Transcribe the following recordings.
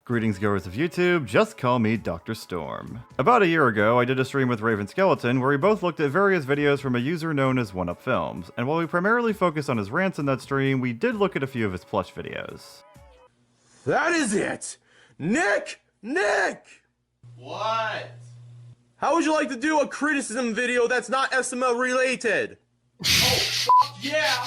Greetings goers of YouTube, just call me Dr. Storm. About a year ago, I did a stream with Raven Skeleton where we both looked at various videos from a user known as Filmz, and while we primarily focused on his rants in that stream, we did look at a few of his plush videos. That is it! Nick! What? How would you like to do a criticism video that's not SML related? Yeah!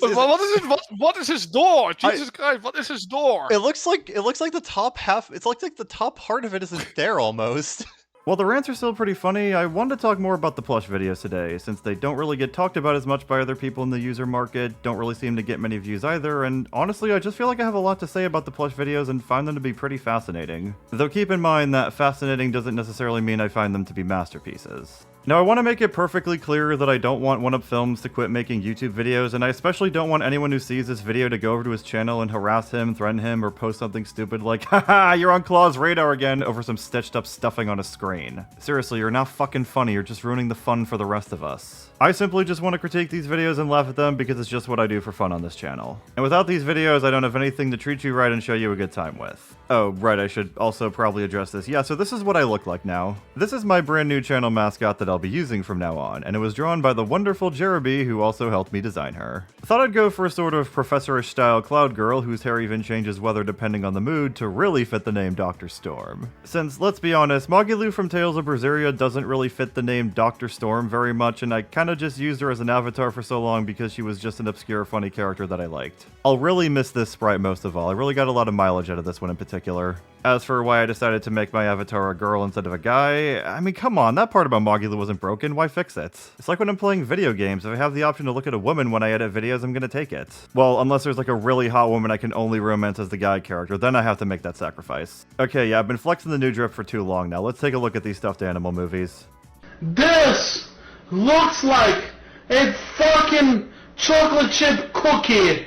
What is his door? Jesus Christ, what is his door? It looks like the top half. It's like the top part of it isn't there almost. While the rants are still pretty funny, I wanted to talk more about the plush videos today, since they don't really get talked about as much by other people in the user market, don't really seem to get many views either, and honestly I just feel like I have a lot to say about the plush videos and find them to be pretty fascinating. Though keep in mind that fascinating doesn't necessarily mean I find them to be masterpieces. Now I want to make it perfectly clear that I don't want Filmz to quit making YouTube videos, and I especially don't want anyone who sees this video to go over to his channel and harass him, threaten him, or post something stupid like, haha, you're on Claw's radar again over some stitched up stuffing on a screen. Seriously, you're not fucking funny, you're just ruining the fun for the rest of us. I simply just want to critique these videos and laugh at them because it's just what I do for fun on this channel. And without these videos, I don't have anything to treat you right and show you a good time with. Oh, right, I should also probably address this. Yeah, so this is what I look like now. This is my brand new channel mascot that I'll be using from now on, and it was drawn by the wonderful Gerudo, who also helped me design her. I thought I'd go for a sort of professorish style cloud girl whose hair even changes weather depending on the mood to really fit the name Dr. Storm. Since, let's be honest, Magilou from Tales of Berseria doesn't really fit the name Dr. Storm very much, and I kinda just used her as an avatar for so long because she was just an obscure funny character that I liked. I'll really miss this sprite most of all. I really got a lot of mileage out of this one in particular. As for why I decided to make my avatar a girl instead of a guy, I mean, come on, that part about Magilou wasn't broken, why fix it? It's like when I'm playing video games, if I have the option to look at a woman when I edit videos, I'm gonna take it. Well, unless there's like a really hot woman I can only romance as the guy character, then I have to make that sacrifice. Okay, yeah, I've been flexing the new drip for too long now, let's take a look at these stuffed animal movies. This looks like a fucking chocolate chip cookie.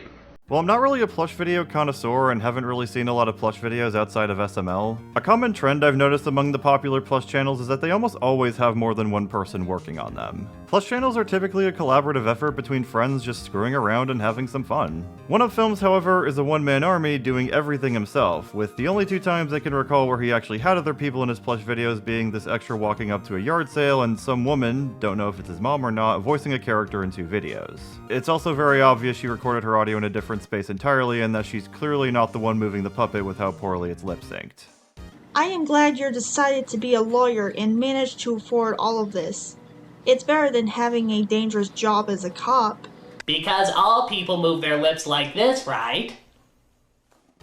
Well, I'm not really a plush video connoisseur and haven't really seen a lot of plush videos outside of SML. A common trend I've noticed among the popular plush channels is that they almost always have more than one person working on them. Plush channels are typically a collaborative effort between friends just screwing around and having some fun. Filmz, however, is a one-man army doing everything himself, with the only two times I can recall where he actually had other people in his plush videos being this extra walking up to a yard sale and some woman, don't know if it's his mom or not, voicing a character in 2 videos. It's also very obvious she recorded her audio in a different space entirely, and that she's clearly not the one moving the puppet with how poorly it's lip-synced. I am glad you're decided to be a lawyer and managed to afford all of this. It's better than having a dangerous job as a cop. Because all people move their lips like this, right?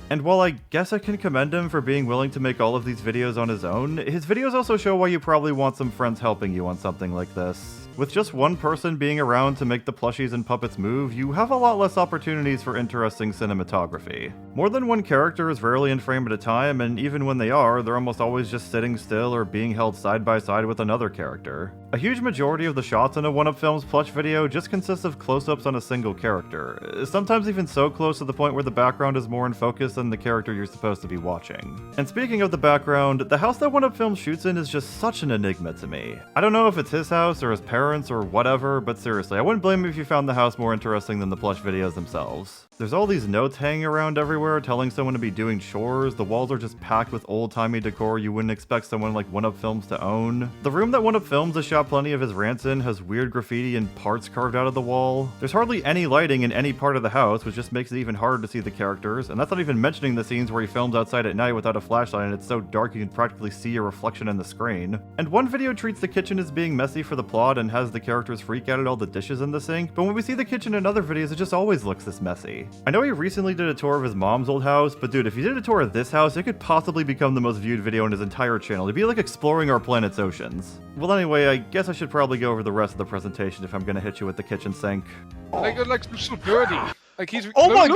And while I guess I can commend him for being willing to make all of these videos on his own, his videos also show why you probably want some friends helping you on something like this. With just one person being around to make the plushies and puppets move, you have a lot less opportunities for interesting cinematography. More than one character is rarely in frame at a time, and even when they are, they're almost always just sitting still or being held side by side with another character. A huge majority of the shots in a Filmz plush video just consist of close-ups on a single character, sometimes even so close to the point where the background is more in focus than the character you're supposed to be watching. And speaking of the background, the house that Filmz shoots in is just such an enigma to me. I don't know if it's his house or his parents' or whatever, but seriously, I wouldn't blame you if you found the house more interesting than the plush videos themselves. There's all these notes hanging around everywhere telling someone to be doing chores, the walls are just packed with old-timey decor you wouldn't expect someone like Filmz to own. The room that Filmz has shot plenty of his rants in has weird graffiti and parts carved out of the wall. There's hardly any lighting in any part of the house, which just makes it even harder to see the characters, and that's not even mentioning the scenes where he films outside at night without a flashlight and it's so dark you can practically see your reflection in the screen. And one video treats the kitchen as being messy for the plot and has the characters freak out at all the dishes in the sink, but when we see the kitchen in other videos, it just always looks this messy. I know he recently did a tour of his mom's old house, but dude, if you did a tour of this house, it could possibly become the most viewed video on his entire channel. It'd be like exploring our planet's oceans. Well anyway, I guess I should probably go over the rest of the presentation if I'm gonna hit you with the kitchen sink. Like so dirty. Like he's oh my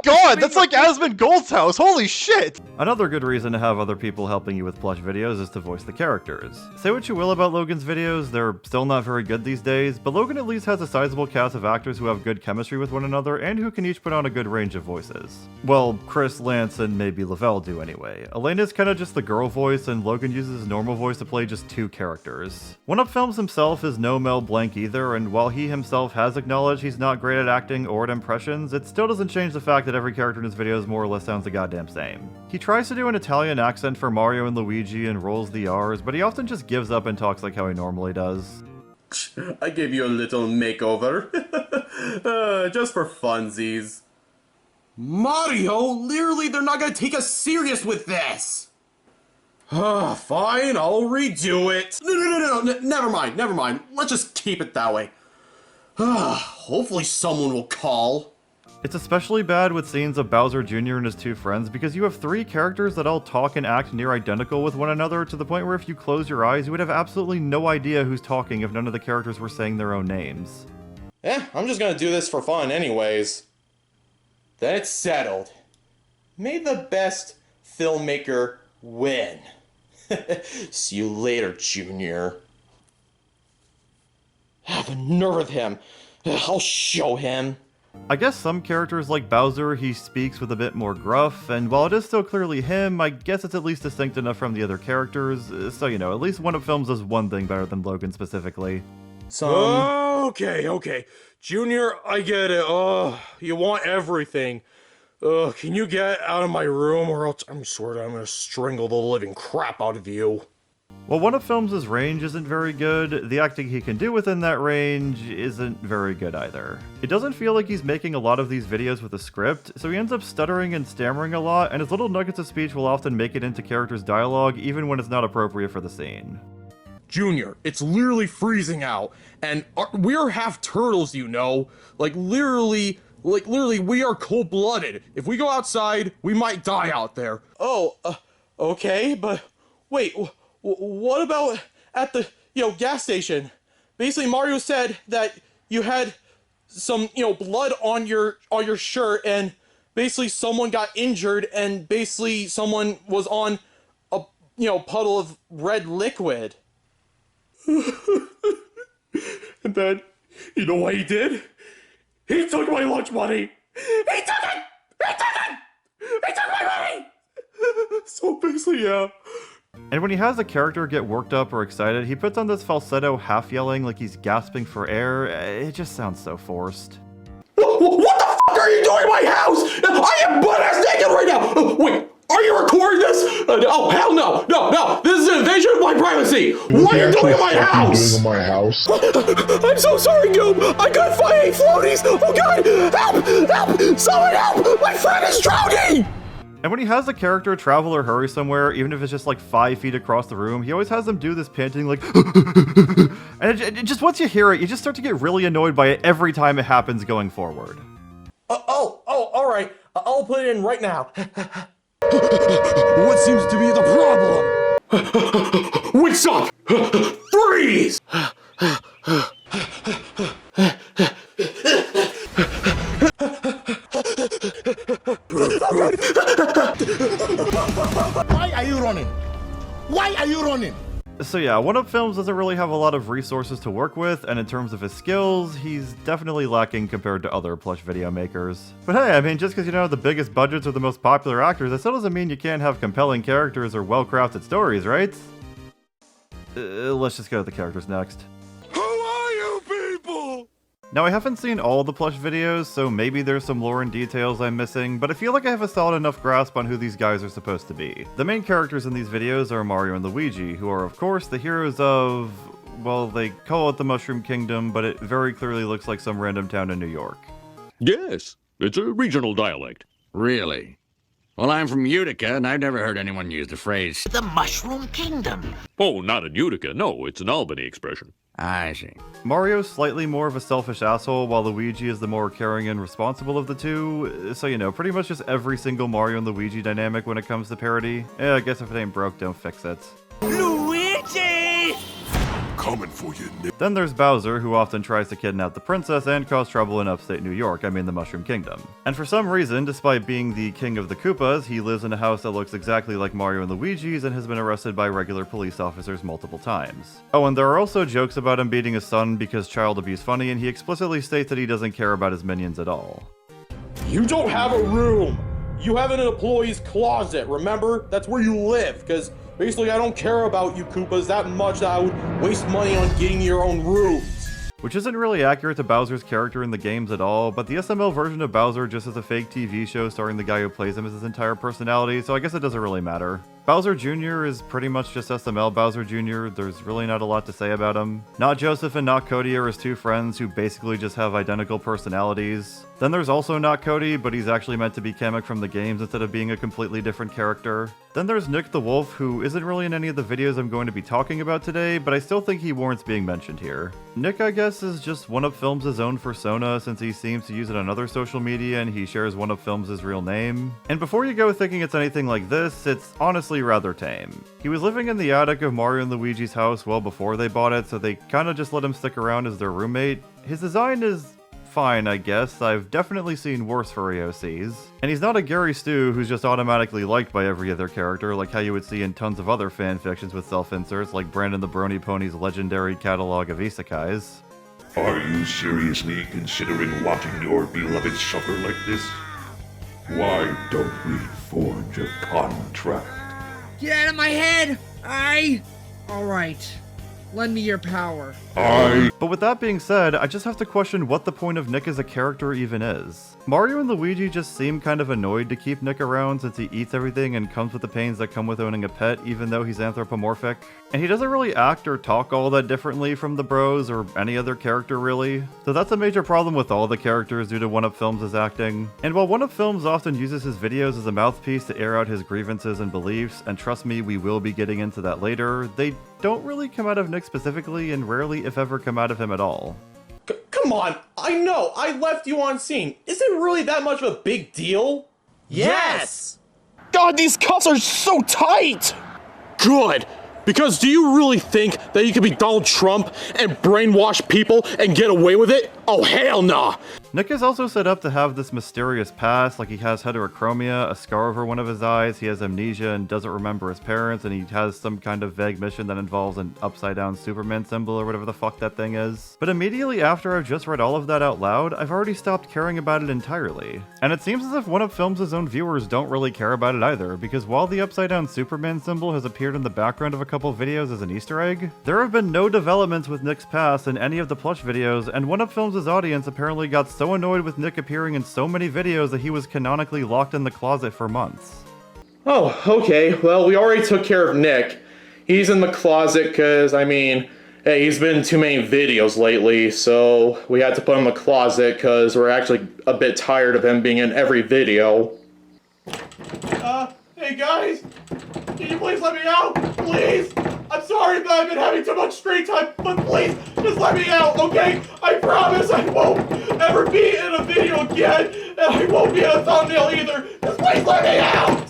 god, that's like Asmund Gold's house, holy shit! Another good reason to have other people helping you with plush videos is to voice the characters. Say what you will about Logan's videos, they're still not very good these days, but Logan at least has a sizable cast of actors who have good chemistry with one another and who can each put on a good range of voices. Well, Chris, Lance, and maybe Lavelle do anyway. Elena's kinda just the girl voice, and Logan uses his normal voice to play just 2 characters. Filmz himself is no Mel Blanc either, and while he himself has acknowledged he's not great at acting or at impressions, it still doesn't change the fact that every character in his videos more or less sounds the goddamn same. He tries to do an Italian accent for Mario and Luigi and rolls the R's, but he often just gives up and talks like how he normally does. I gave you a little makeover. Just for funsies. Mario, literally they're not gonna take us serious with this! Fine, I'll redo it. No, never mind. Let's just keep it that way. Hopefully someone will call. It's especially bad with scenes of Bowser Jr. and his two friends because you have three characters that all talk and act near identical with one another to the point where if you close your eyes, you would have absolutely no idea who's talking if none of the characters were saying their own names. I'm just gonna do this for fun anyways. Then it's settled. May the best filmmaker win. See you later, Junior. The nerve of him. I'll show him. I guess some characters like Bowser, he speaks with a bit more gruff, and while it is still clearly him, I guess it's at least distinct enough from the other characters, so you know, at least one of Filmz does one thing better than Logan specifically. Okay. Junior, I get it. You want everything. Can you get out of my room or else I'm gonna strangle the living crap out of you. While one of Filmz' range isn't very good, the acting he can do within that range isn't very good either. It doesn't feel like he's making a lot of these videos with a script, so he ends up stuttering and stammering a lot, and his little nuggets of speech will often make it into characters' dialogue even when it's not appropriate for the scene. Junior, it's literally freezing out, and we're half turtles, you know? Like literally, we are cold-blooded. If we go outside, we might die out there. Okay, but wait, what about at the, gas station? Basically, Mario said that you had some, blood on your shirt, and basically someone got injured, and basically someone was on a, puddle of red liquid. And then, you know what he did? He took my lunch money! He took my money! So basically, yeah. And when he has a character get worked up or excited, he puts on this falsetto half-yelling like he's gasping for air. It just sounds so forced. What the fuck are you doing in my house? I am butt-ass naked right now! Wait, are you recording this? Oh, hell no! No! This is an invasion of my privacy! What are you doing in my house? I'm so sorry, Goob! I couldn't find any floaties! Oh god! Help! Someone help! My friend is drowning! And when he has a character travel or hurry somewhere, even if it's just like 5 feet across the room, he always has them do this panting like and it just once you hear it, you just start to get really annoyed by it every time it happens going forward. Alright. I'll put it in right now. What seems to be the problem? Wait, stop! Freeze! Why are you running? Why are you running? So yeah, one of Filmz doesn't really have a lot of resources to work with, and in terms of his skills, he's definitely lacking compared to other Plush video makers. But hey, I mean, just because the biggest budgets are the most popular actors, that still doesn't mean you can't have compelling characters or well-crafted stories, right? Let's just go to the characters next. Who are you people? Now, I haven't seen all the Plush videos, so maybe there's some lore and details I'm missing, but I feel like I have a solid enough grasp on who these guys are supposed to be. The main characters in these videos are Mario and Luigi, who are of course the heroes of, well, they call it the Mushroom Kingdom, but it very clearly looks like some random town in New York. Yes, it's a regional dialect. Really? Well, I'm from Utica, and I've never heard anyone use the phrase, the Mushroom Kingdom. Oh, not in Utica, no, it's an Albany expression. I see. Mario's slightly more of a selfish asshole, while Luigi is the more caring and responsible of the two, so pretty much just every single Mario and Luigi dynamic when it comes to parody. I guess if it ain't broke, don't fix it. Luigi! Coming for you, Nick. Then there's Bowser, who often tries to kidnap the princess and cause trouble in upstate New York, the Mushroom Kingdom. And for some reason, despite being the king of the Koopas, he lives in a house that looks exactly like Mario and Luigi's and has been arrested by regular police officers multiple times. Oh, and there are also jokes about him beating his son because child abuse funny, and he explicitly states that he doesn't care about his minions at all. You don't have a room! You have an employee's closet, remember? That's where you live, because basically I don't care about you Koopas that much that I would waste money on getting your own rooms. which isn't really accurate to Bowser's character in the games at all, but the SML version of Bowser just has a fake TV show starring the guy who plays him as his entire personality, so I guess it doesn't really matter. Bowser Jr. is pretty much just SML Bowser Jr., there's really not a lot to say about him. Not Joseph and Not Cody are his two friends who basically just have identical personalities. Then there's also Not Cody, but he's actually meant to be Kamek from the games instead of being a completely different character. Then there's Nick the Wolf, who isn't really in any of the videos I'm going to be talking about today, but I still think he warrants being mentioned here. Nick, I guess, is just one of Filmz' own persona since he seems to use it on other social media and he shares one of Filmz' real name. And before you go thinking it's anything like this, it's honestly rather tame. He was living in the attic of Mario and Luigi's house well before they bought it, so they kinda just let him stick around as their roommate. His design is fine, I guess. I've definitely seen worse for AOCs. And he's not a Gary Stu who's just automatically liked by every other character, like how you would see in tons of other fanfictions with self-inserts, like Brandon the Brony Pony's legendary catalog of isekais. Are you seriously considering watching your beloved suffer like this? Why don't we forge a contract? Get out of my head! Alright. Lend me your power. But with that being said, I just have to question what the point of Nick as a character even is. Mario and Luigi just seem kind of annoyed to keep Nick around since he eats everything and comes with the pains that come with owning a pet even though he's anthropomorphic. And he doesn't really act or talk all that differently from the bros or any other character really. So that's a major problem with all the characters due to one of Filmz' acting. And while one of Filmz often uses his videos as a mouthpiece to air out his grievances and beliefs, and trust me, we will be getting into that later, they don't really come out of Nick specifically and rarely if ever come out of him at all. Come on, I know, I left you on scene. Is it really that much of a big deal? Yes! God, these cuffs are so tight! Good, because do you really think that you could be Donald Trump and brainwash people and get away with it? Oh, hell nah! Nick is also set up to have this mysterious past, like he has heterochromia, a scar over one of his eyes, he has amnesia and doesn't remember his parents, and he has some kind of vague mission that involves an upside down Superman symbol or whatever the fuck that thing is. But immediately after I've just read all of that out loud, I've already stopped caring about it entirely. And it seems as if one of Filmz' own viewers don't really care about it either, because while the upside down Superman symbol has appeared in the background of a couple videos as an Easter egg, there have been no developments with Nick's past in any of the Plush videos, and one of Filmz' audience apparently got so annoyed with Nick appearing in so many videos that he was canonically locked in the closet for months. Oh, okay, well, we already took care of Nick. He's in the closet because, I mean, hey, he's been in too many videos lately, so we had to put him in the closet because we're actually a bit tired of him being in every video. Hey guys, can you please let me out? Please! I'm sorry that I've been having too much screen time, but please, just let me out, okay? I promise I won't ever be in a video again, and I won't be in a thumbnail either. Just please let me out!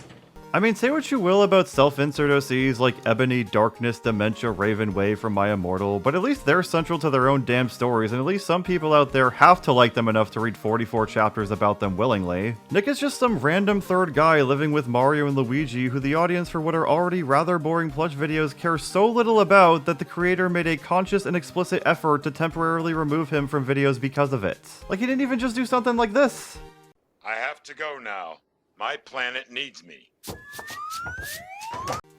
I mean, say what you will about self-insert OCs like Ebony, Darkness, Dementia, Raven, Way from My Immortal, but at least they're central to their own damn stories, and at least some people out there have to like them enough to read 44 chapters about them willingly. Nick is just some random third guy living with Mario and Luigi who the audience for what are already rather boring Plush videos care so little about that the creator made a conscious and explicit effort to temporarily remove him from videos because of it. Like he didn't even just do something like this. I have to go now. My planet needs me.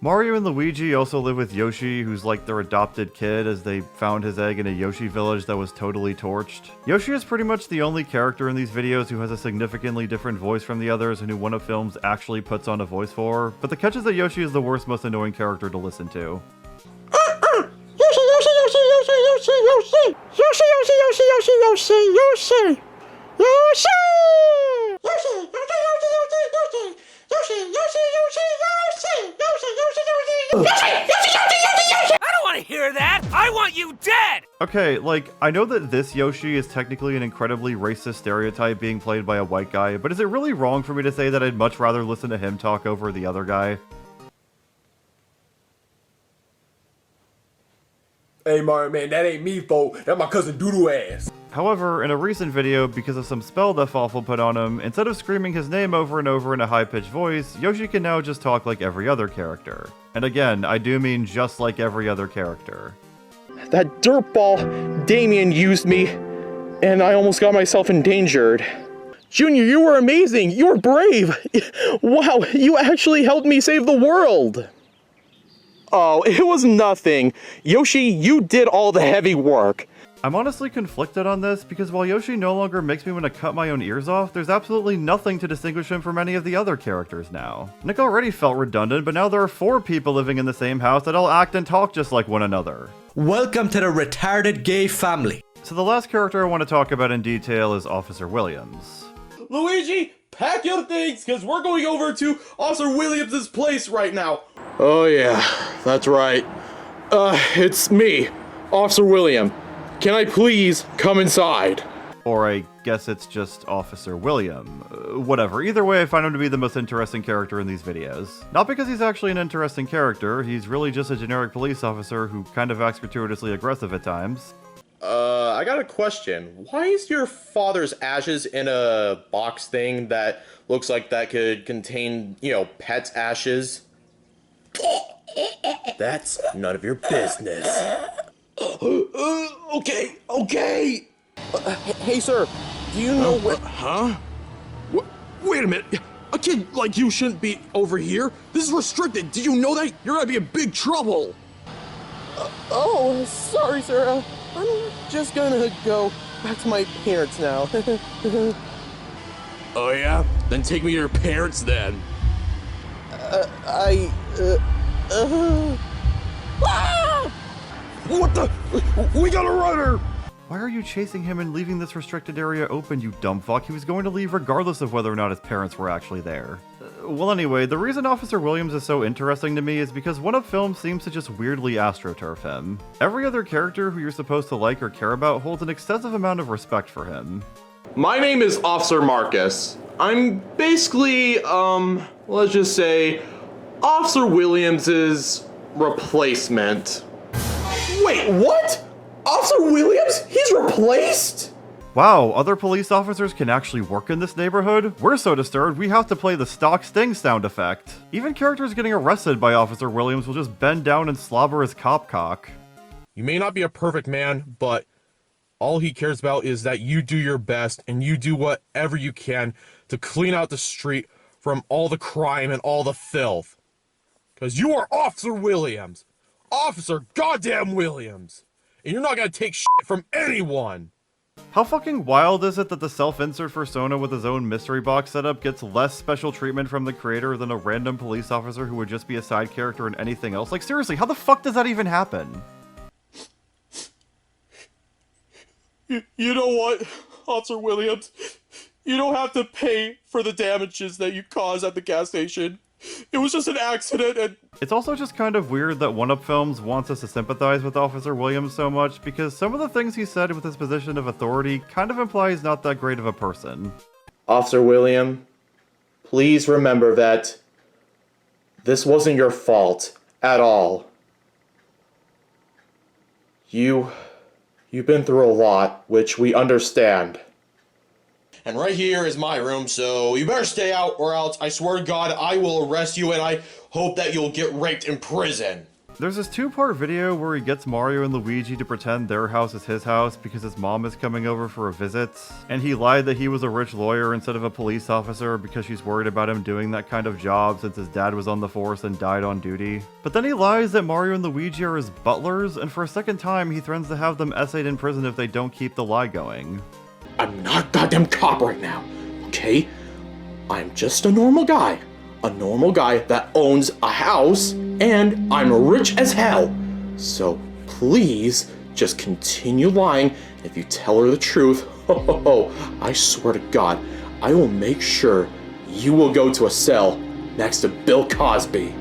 Mario and Luigi also live with Yoshi, who's like their adopted kid, as they found his egg in a Yoshi village that was totally torched. Yoshi is pretty much the only character in these videos who has a significantly different voice from the others and who one of Filmz actually puts on a voice for, but the catch is that Yoshi is the worst, most annoying character to listen to. I don't want to hear that! I want you dead! Okay, like, I know that this Yoshi is technically an incredibly racist stereotype being played by a white guy, but is it really wrong for me to say that I'd much rather listen to him talk over the other guy? Hey, Mario, man, that ain't me, folks. That's my cousin Doodoo ass. However, in a recent video, because of some spell that Fawful put on him, instead of screaming his name over and over in a high-pitched voice, Yoshi can now just talk like every other character. And again, I do mean just like every other character. That dirtball Damien used me, and I almost got myself endangered. Junior, you were amazing! You were brave! Wow, you actually helped me save the world! Oh, it was nothing. Yoshi, you did all the heavy work. I'm honestly conflicted on this, because while Yoshi no longer makes me want to cut my own ears off, there's absolutely nothing to distinguish him from any of the other characters now. Nick already felt redundant, but now there are 4 people living in the same house that all act and talk just like one another. Welcome to the retarded gay family. So the last character I want to talk about in detail is Officer Williams. Luigi, pack your things, because we're going over to Officer Williams' place right now. Oh yeah, that's right. It's me, Officer William. Can I please come inside? Or I guess it's just Officer William. Whatever, either way I find him to be the most interesting character in these videos. Not because he's actually an interesting character, he's really just a generic police officer who kind of acts gratuitously aggressive at times. I got a question. Why is your father's ashes in a box thing that looks like that could contain, pets' ashes? That's none of your business. Okay. Hey, sir, do you know where... Huh? Wait a minute. A kid like you shouldn't be over here. This is restricted. Did you know that? You're gonna be in big trouble. Sorry, sir. I'm just gonna go back to my parents now. Oh, yeah? Then take me to your parents, then. What the? We got a runner! Why are you chasing him and leaving this restricted area open, you dumb fuck? He was going to leave regardless of whether or not his parents were actually there. Well, anyway, the reason Officer Williams is so interesting to me is because one of Filmz seems to just weirdly astroturf him. Every other character who you're supposed to like or care about holds an excessive amount of respect for him. My name is Officer Marcus. I'm basically, let's just say, Officer Williams's replacement. Wait, what? Officer Williams? He's replaced? Wow, other police officers can actually work in this neighborhood? We're so disturbed we have to play the stock sting sound effect. Even characters getting arrested by Officer Williams will just bend down and slobber his cop cock. You may not be a perfect man, but all he cares about is that you do your best and you do whatever you can to clean out the street from all the crime and all the filth. Because you are Officer Williams. Officer goddamn Williams. And you're not gonna take shit from anyone. How fucking wild is it that the self-insert Persona with his own mystery box setup gets less special treatment from the creator than a random police officer who would just be a side character in anything else? Like, seriously, how the fuck does that even happen? You know what, Officer Williams? You don't have to pay for the damages that you caused at the gas station. It was just an accident and... It's also just kind of weird that One Up Films wants us to sympathize with Officer Williams so much, because some of the things he said with his position of authority kind of imply he's not that great of a person. Officer William, please remember that this wasn't your fault at all. You've been through a lot, which we understand. And right here is my room, so you better stay out or else, I swear to God, I will arrest you and I hope that you'll get raped in prison. There's this 2-part video where he gets Mario and Luigi to pretend their house is his house because his mom is coming over for a visit, and he lied that he was a rich lawyer instead of a police officer because she's worried about him doing that kind of job since his dad was on the force and died on duty. But then he lies that Mario and Luigi are his butlers, and for a second time he threatens to have them essayed in prison if they don't keep the lie going. I'm not a goddamn cop right now, okay? I'm just a normal guy. A normal guy that owns a house, and I'm rich as hell. So please, just continue lying. If you tell her the truth, I swear to God, I will make sure you will go to a cell next to Bill Cosby.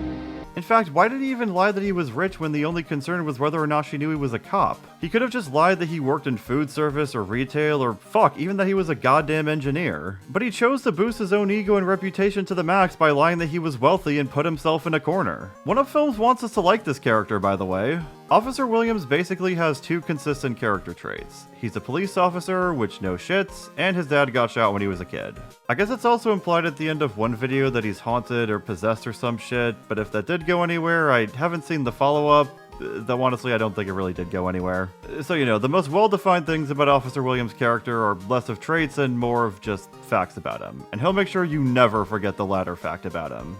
In fact, why did he even lie that he was rich when the only concern was whether or not she knew he was a cop? He could have just lied that he worked in food service or retail or fuck, even that he was a goddamn engineer. But he chose to boost his own ego and reputation to the max by lying that he was wealthy and put himself in a corner. One Up Films wants us to like this character, by the way. Officer Williams basically has 2 consistent character traits. He's a police officer, which no shits, and his dad got shot when he was a kid. I guess it's also implied at the end of one video that he's haunted or possessed or some shit, but if that did go anywhere, I haven't seen the follow-up, though honestly I don't think it really did go anywhere. So the most well-defined things about Officer Williams' character are less of traits and more of just facts about him, and he'll make sure you never forget the latter fact about him.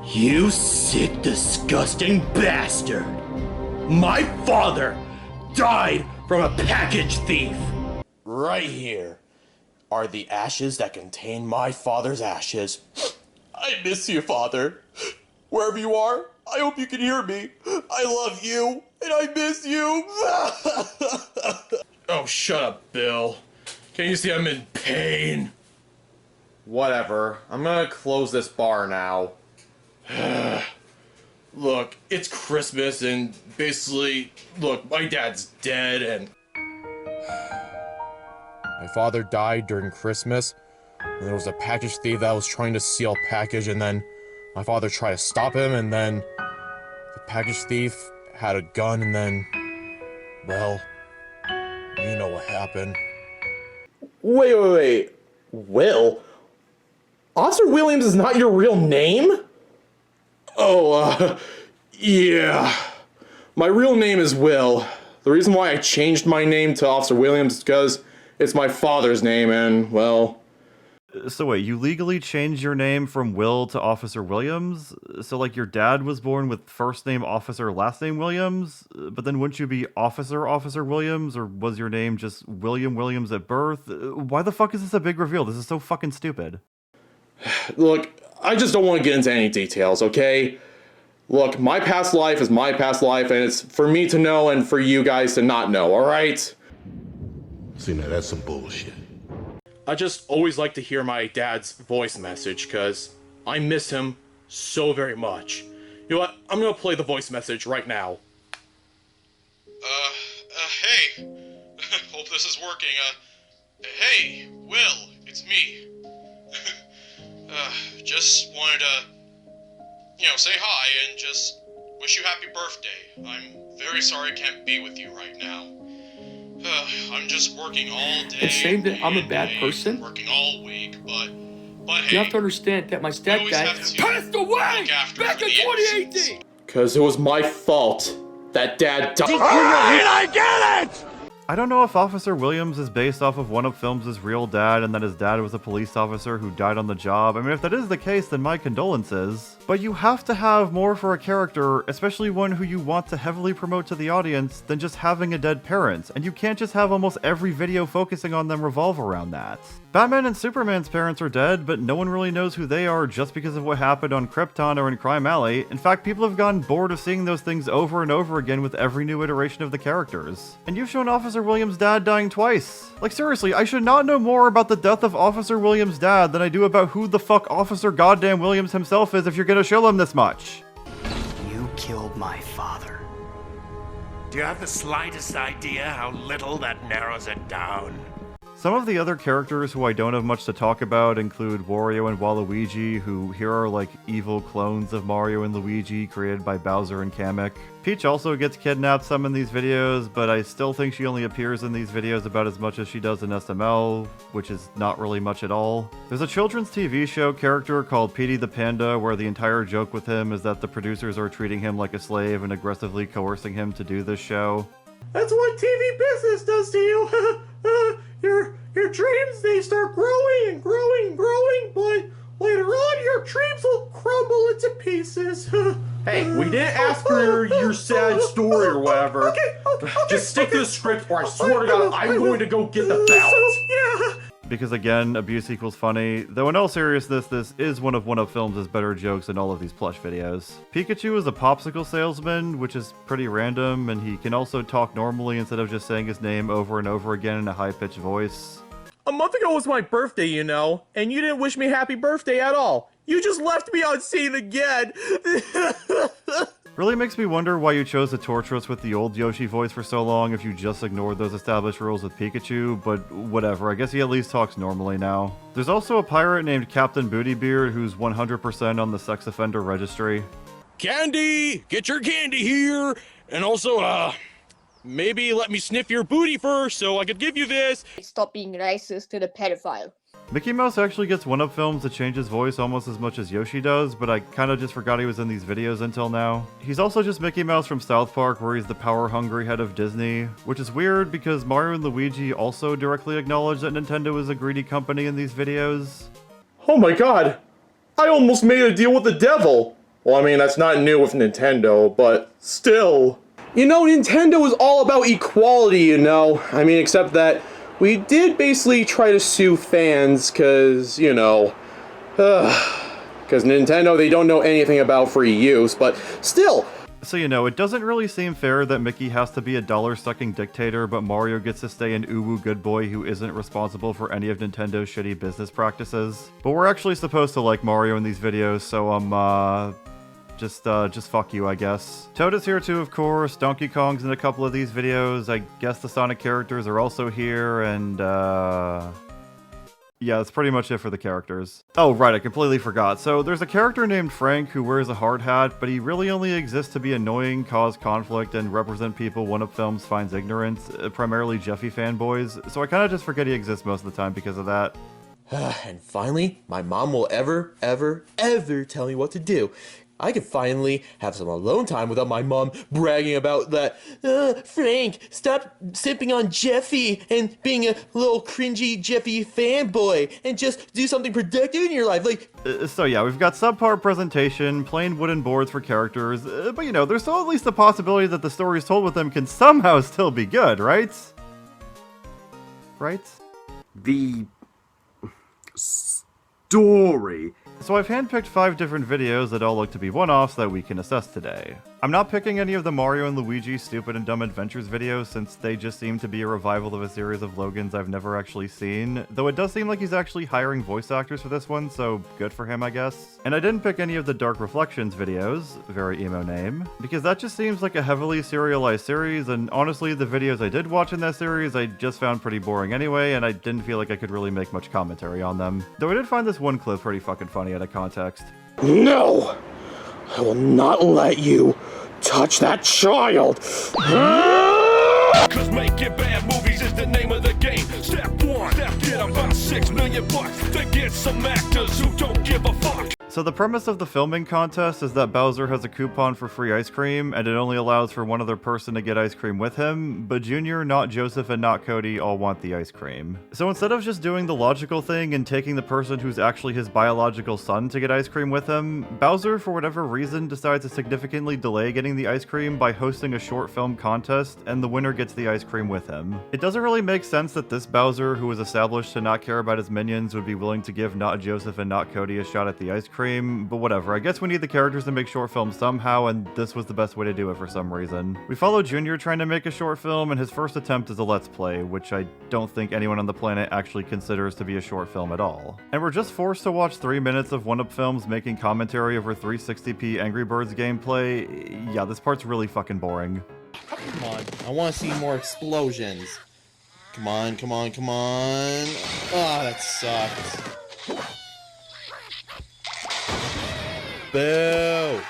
You sick, disgusting bastard! My father died from a package thief. Right here are the ashes that contain my father's ashes. I miss you, Father. Wherever you are, I hope you can hear me. I love you, and I miss you. Oh, shut up, Bill. Can't you see I'm in pain? Whatever. I'm gonna close this bar now. Look, it's Christmas, and basically, look, my dad's dead, and my father died during Christmas, and there was a package thief that was trying to steal a package, and then my father tried to stop him, and then the package thief had a gun, and then, well, you know what happened. Wait. Will? Officer Williams is not your real name? Oh, yeah. My real name is Will. The reason why I changed my name to Officer Williams is because it's my father's name, and, well... So wait, you legally changed your name from Will to Officer Williams? So like your dad was born with first name Officer, last name Williams? But then wouldn't you be Officer Williams? Or was your name just William Williams at birth? Why the fuck is this a big reveal? This is so fucking stupid. Look, I just don't want to get into any details, okay? Look, my past life is my past life, and it's for me to know and for you guys to not know, alright? See, now that's some bullshit. I just always like to hear my dad's voice message, because I miss him so very much. You know what? I'm gonna play the voice message right now. Hey. Hope this is working. Hey, Will, it's me. Just wanted to, say hi and just wish you happy birthday. I'm very sorry I can't be with you right now. I'm just working all day. It's saying that I'm a bad person? Working all week, but hey. You have to understand that my stepdad passed away back in 2018! Because it was my fault that Dad died. I get it! I don't know if Officer Williams is based off of one of Filmz' real dad and that his dad was a police officer who died on the job. I mean, if that is the case, then my condolences. But you have to have more for a character, especially one who you want to heavily promote to the audience, than just having a dead parent. And you can't just have almost every video focusing on them revolve around that. Batman and Superman's parents are dead, but no one really knows who they are just because of what happened on Krypton or in Crime Alley. In fact, people have gotten bored of seeing those things over and over again with every new iteration of the characters. And you've shown Officer Williams' dad dying twice. Like seriously, I should not know more about the death of Officer Williams' dad than I do about who the fuck Officer Goddamn Williams himself is if you're gonna show him this much. You killed my father. Do you have the slightest idea how little that narrows it down? Some of the other characters who I don't have much to talk about include Wario and Waluigi, who here are like evil clones of Mario and Luigi created by Bowser and Kamek. Peach also gets kidnapped some in these videos, but I still think she only appears in these videos about as much as she does in SML, which is not really much at all. There's a children's TV show character called Petey the Panda, where the entire joke with him is that the producers are treating him like a slave and aggressively coercing him to do this show. That's what TV business does to you. Your dreams, they start growing and growing and growing, but later on your dreams will crumble into pieces. Hey, we didn't ask for your sad story or whatever. Okay. Just stick to the script or I swear to God, I'm going to go get the ballot. Because again, abuse equals funny, though in all seriousness, this is one of Filmz' better jokes in all of these Plush videos. Pikachu is a popsicle salesman, which is pretty random, and he can also talk normally instead of just saying his name over and over again in a high-pitched voice. A month ago was my birthday, you know, and you didn't wish me happy birthday at all. You just left me on scene again. Really makes me wonder why you chose to torture us with the old Yoshi voice for so long if you just ignored those established rules with Pikachu, but whatever, I guess he at least talks normally now. There's also a pirate named Captain Bootybeard who's 100% on the sex offender registry. Candy! Get your candy here! And also, maybe let me sniff your booty first so I could give you this! Stop being racist to the pedophile. Mickey Mouse actually gets one of Filmz to change his voice almost as much as Yoshi does, but I kinda just forgot he was in these videos until now. He's also just Mickey Mouse from South Park, where he's the power-hungry head of Disney, which is weird because Mario and Luigi also directly acknowledge that Nintendo is a greedy company in these videos. Oh my god! I almost made a deal with the devil! Well, I mean, that's not new with Nintendo, but still. You know, Nintendo is all about equality, you know. I mean, except that we did basically try to sue fans, cause, you know, cause Nintendo, they don't know anything about free use, but still. So, you know, it doesn't really seem fair that Mickey has to be a dollar-sucking dictator, but Mario gets to stay an uwu good boy who isn't responsible for any of Nintendo's shitty business practices. But we're actually supposed to like Mario in these videos, so, just fuck you, I guess. Toad is here too, of course. Donkey Kong's in a couple of these videos. I guess the Sonic characters are also here, and, yeah, that's pretty much it for the characters. Oh, right, I completely forgot. So, there's a character named Frank who wears a hard hat, but he really only exists to be annoying, cause conflict, and represent people Filmz finds ignorant, primarily Jeffy fanboys, so I kinda just forget he exists most of the time because of that. And finally, my mom will ever tell me what to do. I can finally have some alone time without my mom bragging about that, Frank, stop simping on Jeffy and being a little cringy Jeffy fanboy and just do something productive in your life, like... So yeah, we've got subpar presentation, plain wooden boards for characters, but you know, there's still at least the possibility that the stories told with them can somehow still be good, right? Right? The story. So I've handpicked 5 different videos that all look to be one-offs that we can assess today. I'm not picking any of the Mario and Luigi Stupid and Dumb Adventures videos since they just seem to be a revival of a series of Logans I've never actually seen, though it does seem like he's actually hiring voice actors for this one, so good for him, I guess. And I didn't pick any of the Dark Reflections videos, very emo name, because that just seems like a heavily serialized series, and honestly, the videos I did watch in that series I just found pretty boring anyway, and I didn't feel like I could really make much commentary on them. Though I did find this one clip pretty fucking funny out of context. No! I will not let you touch that child! Cause making bad movies is the name of the game. Step 1, get about $6 million to get some actors who don't give a fuck. So the premise of the filming contest is that Bowser has a coupon for free ice cream, and it only allows for one other person to get ice cream with him, but Junior, not Joseph, and not Cody all want the ice cream. So instead of just doing the logical thing and taking the person who's actually his biological son to get ice cream with him, Bowser, for whatever reason, decides to significantly delay getting the ice cream by hosting a short film contest, and the winner gets the ice cream with him. It doesn't really make sense that this Bowser, who was established to not care about his minions, would be willing to give not Joseph and not Cody a shot at the ice cream, but whatever. I guess we need the characters to make short films somehow, and this was the best way to do it for some reason. We follow Junior trying to make a short film, and his first attempt is a Let's Play, which I don't think anyone on the planet actually considers to be a short film at all. And we're just forced to watch 3 minutes of Filmz making commentary over 360p Angry Birds gameplay. Yeah, this part's really fucking boring. Come on, I want to see more explosions. Come on, come on, come on. Oh, that sucked. Boo!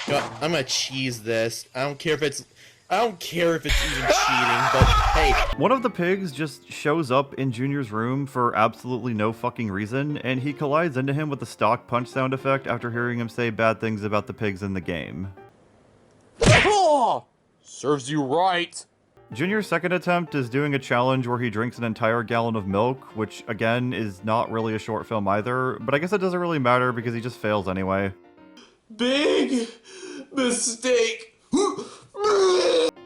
God, I'm gonna cheese this. I don't care if it's even cheating, but hey. One of the pigs just shows up in Junior's room for absolutely no fucking reason, and he collides into him with a stock punch sound effect after hearing him say bad things about the pigs in the game. Oh, serves you right. Junior's second attempt is doing a challenge where he drinks an entire gallon of milk, which, again, is not really a short film either, but I guess it doesn't really matter because he just fails anyway. Big mistake.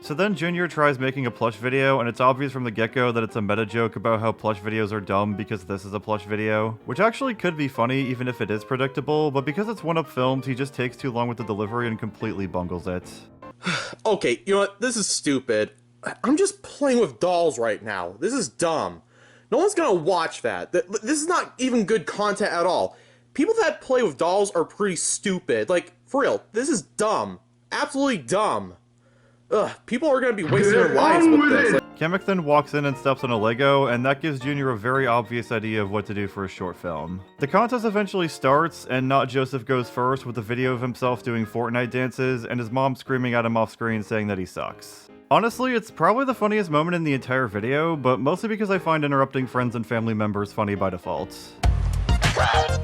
So then Junior tries making a Plush video, and it's obvious from the get-go that it's a meta joke about how Plush videos are dumb because this is a Plush video, which actually could be funny even if it is predictable, but because it's Filmz, he just takes too long with the delivery and completely bungles it. Okay, you know what? This is stupid. I'm just playing with dolls right now. This is dumb. No one's gonna watch that. This is not even good content at all. People that play with dolls are pretty stupid. Like, for real, this is dumb. Absolutely dumb. Ugh, people are gonna be wasting their lives with this. Kamek then walks in and steps on a Lego, and that gives Junior a very obvious idea of what to do for a short film. The contest eventually starts, and not Joseph goes first with a video of himself doing Fortnite dances, and his mom screaming at him off screen saying that he sucks. Honestly, it's probably the funniest moment in the entire video, but mostly because I find interrupting friends and family members funny by default. What are you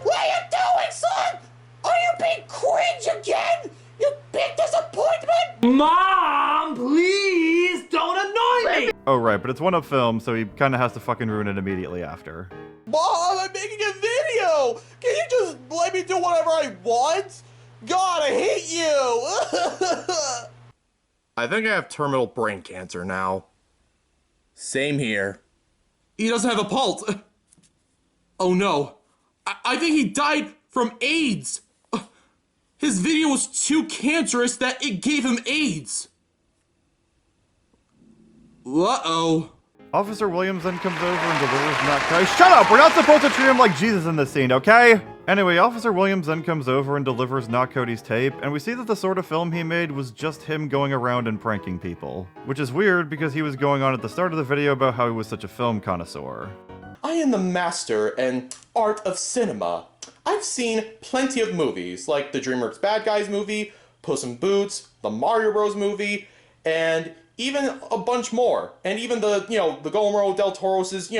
doing, son? Are you being cringe again? You big disappointment? Mom, please don't annoy me! Oh right, but it's Filmz, so he kinda has to fucking ruin it immediately after. Mom, I'm making a video! Can you just let me do whatever I want? God, I hate you! I think I have terminal brain cancer now. Same here. He doesn't have a pulse. Oh no. I think he died from AIDS. His video was too cancerous that it gave him AIDS. Uh-oh. Officer Williams then comes over and delivers not Shut up! We're not supposed to treat him like Jesus in this scene, okay? Anyway, Officer Williams then comes over and delivers Not Cody's tape, and we see that the sort of film he made was just him going around and pranking people. Which is weird because he was going on at the start of the video about how he was such a film connoisseur. I am the master and art of cinema. I've seen plenty of movies, like the DreamWorks Bad Guys movie, Puss in Boots, the Mario Bros movie, and even a bunch more. And even the Guillermo del Toro's,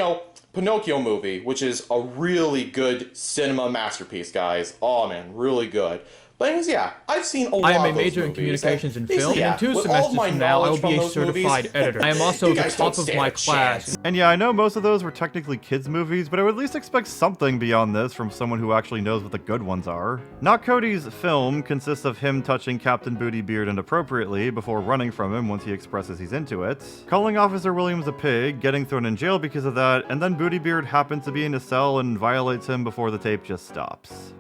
Pinocchio movie, which is a really good cinema masterpiece, guys. Oh man, really good. But anyways, yeah, I've seen a lot of those movies. I am a major in communications and film, and in 2 semesters from now, I will be a certified editor. I am also the top of my class. And yeah, I know most of those were technically kids' movies, but I would at least expect something beyond this from someone who actually knows what the good ones are. Not Cody's film consists of him touching Captain Booty Beard inappropriately before running from him once he expresses he's into it, calling Officer Williams a pig, getting thrown in jail because of that, and then Booty Beard happens to be in a cell and violates him before the tape just stops.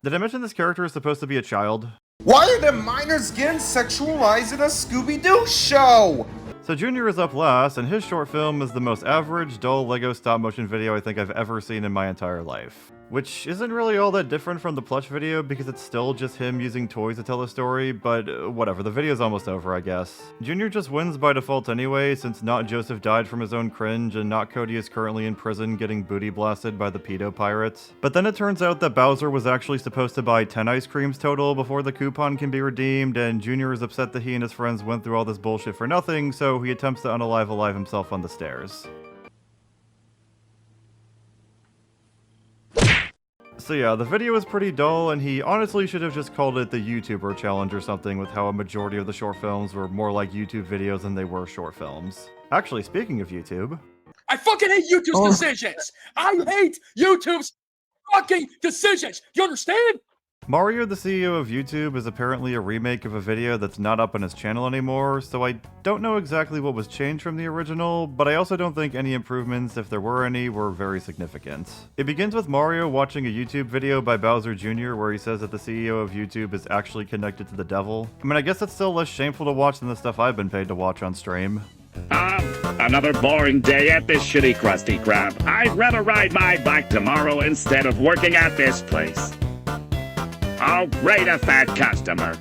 Did I mention this character is supposed to be a child? Why are the minors getting sexualized in a Scooby-Doo show? So Junior is up last, and his short film is the most average, dull Lego stop-motion video I think I've ever seen in my entire life. Which isn't really all that different from the Plush video because it's still just him using toys to tell a story, but whatever, the video's almost over, I guess. Junior just wins by default anyway, since Not Joseph died from his own cringe, and Not Cody is currently in prison getting booty blasted by the pedo pirates. But then it turns out that Bowser was actually supposed to buy 10 ice creams total before the coupon can be redeemed, and Junior is upset that he and his friends went through all this bullshit for nothing, so he attempts to unalive himself on the stairs. So yeah, the video is pretty dull, and he honestly should have just called it the YouTuber challenge or something, with how a majority of the short films were more like YouTube videos than they were short films. Actually, speaking of YouTube... I fucking hate YouTube's decisions! I hate YouTube's fucking decisions! You understand? Mario, the CEO of YouTube, is apparently a remake of a video that's not up on his channel anymore, so I don't know exactly what was changed from the original, but I also don't think any improvements, if there were any, were very significant. It begins with Mario watching a YouTube video by Bowser Jr. where he says that the CEO of YouTube is actually connected to the devil. I mean, I guess that's still less shameful to watch than the stuff I've been paid to watch on stream. Another boring day at this shitty Krusty Krab. I'd rather ride my bike tomorrow instead of working at this place. Oh, great, a fat customer.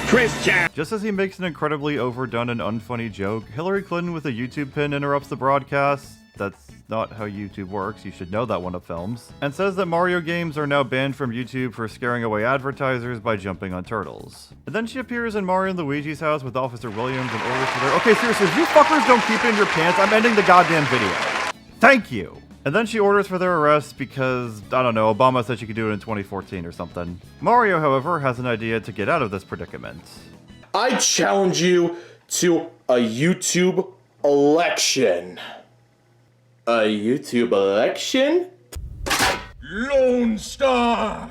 Christian! Just as he makes an incredibly overdone and unfunny joke, Hillary Clinton with a YouTube pin interrupts the broadcast. That's not how YouTube works, you should know that one of Filmz. And says that Mario games are now banned from YouTube for scaring away advertisers by jumping on turtles. And then she appears in Mario and Luigi's house with Officer Williams and orders for their— okay, seriously, if you fuckers don't keep it in your pants, I'm ending the goddamn video. Thank you! And then she orders for their arrest because, I don't know, Obama said she could do it in 2014 or something. Mario, however, has an idea to get out of this predicament. I challenge you to a YouTube election. A YouTube election? Lone Star!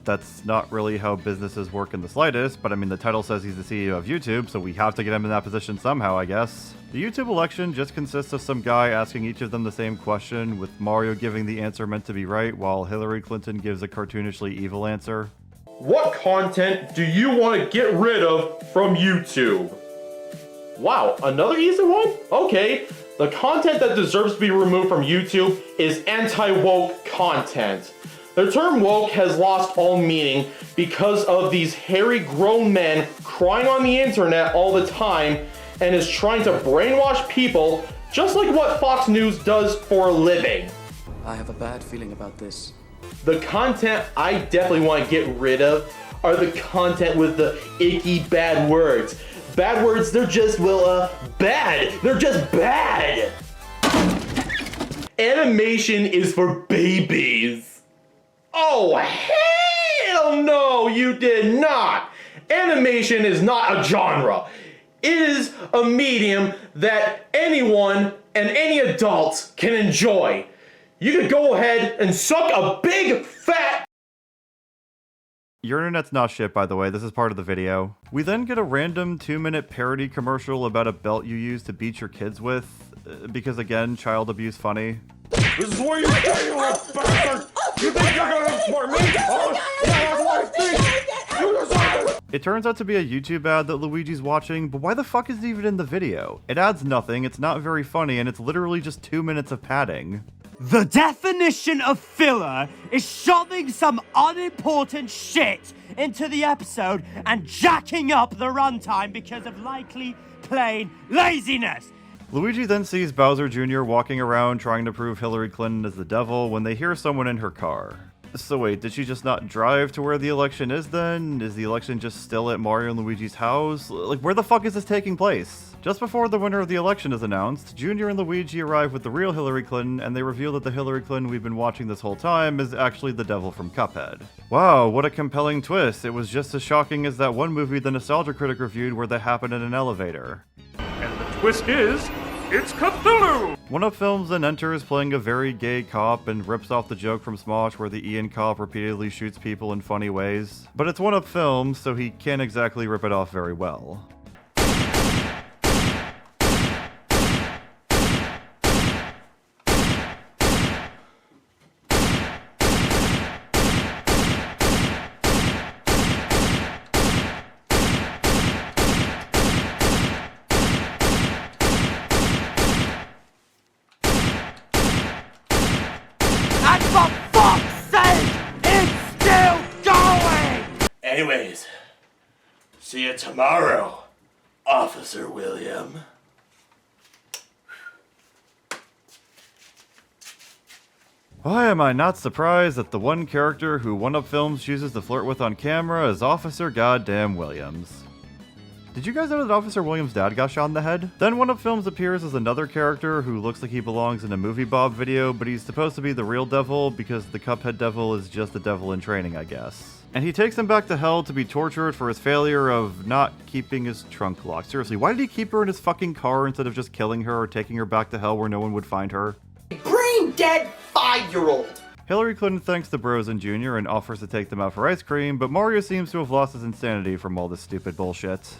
That's not really how businesses work in the slightest, but I mean, the title says he's the CEO of YouTube, so we have to get him in that position somehow, I guess. The YouTube election just consists of some guy asking each of them the same question, with Mario giving the answer meant to be right, while Hillary Clinton gives a cartoonishly evil answer. What content do you want to get rid of from YouTube? Wow, another easy one? Okay. The content that deserves to be removed from YouTube is anti-woke content. The term woke has lost all meaning because of these hairy grown men crying on the internet all the time and is trying to brainwash people just like what Fox News does for a living. I have a bad feeling about this. The content I definitely want to get rid of are the content with the icky bad words. Bad words, they're just, bad. They're just bad. Animation is for babies. Oh, hell no, you did not. Animation is not a genre. It is a medium that anyone and any adult can enjoy. You could go ahead and suck a big fat Your internet's not shit, by the way. This is part of the video. We then get a random 2-minute parody commercial about a belt you use to beat your kids with. Because again, child abuse funny. This is what you say, you little bastard! You think you're gonna outsmart me? It turns out to be a YouTube ad that Luigi's watching, but why the fuck is it even in the video? It adds nothing, it's not very funny, and it's literally just 2 minutes of padding. The definition of filler is shoving some unimportant shit into the episode and jacking up the runtime because of likely plain laziness. Luigi then sees Bowser Jr. walking around trying to prove Hillary Clinton is the devil when they hear someone in her car. So wait, did she just not drive to where the election is then? Is the election just still at Mario and Luigi's house? Like, where the fuck is this taking place? Just before the winner of the election is announced, Junior and Luigi arrive with the real Hillary Clinton, and they reveal that the Hillary Clinton we've been watching this whole time is actually the devil from Cuphead. Wow, what a compelling twist. It was just as shocking as that one movie the Nostalgia Critic reviewed where they happened in an elevator. And the twist is, it's Cthulhu! One of Filmz then enters playing a very gay cop and rips off the joke from Smosh where the Ian cop repeatedly shoots people in funny ways. But it's one of Filmz, so he can't exactly rip it off very well. Anyways, see you tomorrow, Officer William. Why am I not surprised that the one character who One Up Filmz chooses to flirt with on camera is Officer Goddamn Williams? Did you guys know that Officer Williams' dad got shot in the head? Then One Up Filmz appears as another character who looks like he belongs in a Movie Bob video, but he's supposed to be the real devil because the Cuphead devil is just the devil in training, I guess. And he takes him back to hell to be tortured for his failure of not keeping his trunk locked. Seriously, why did he keep her in his fucking car instead of just killing her or taking her back to hell where no one would find her? Brain dead 5-year-old. Hillary Clinton thanks the bros and Junior and offers to take them out for ice cream, but Mario seems to have lost his insanity from all this stupid bullshit.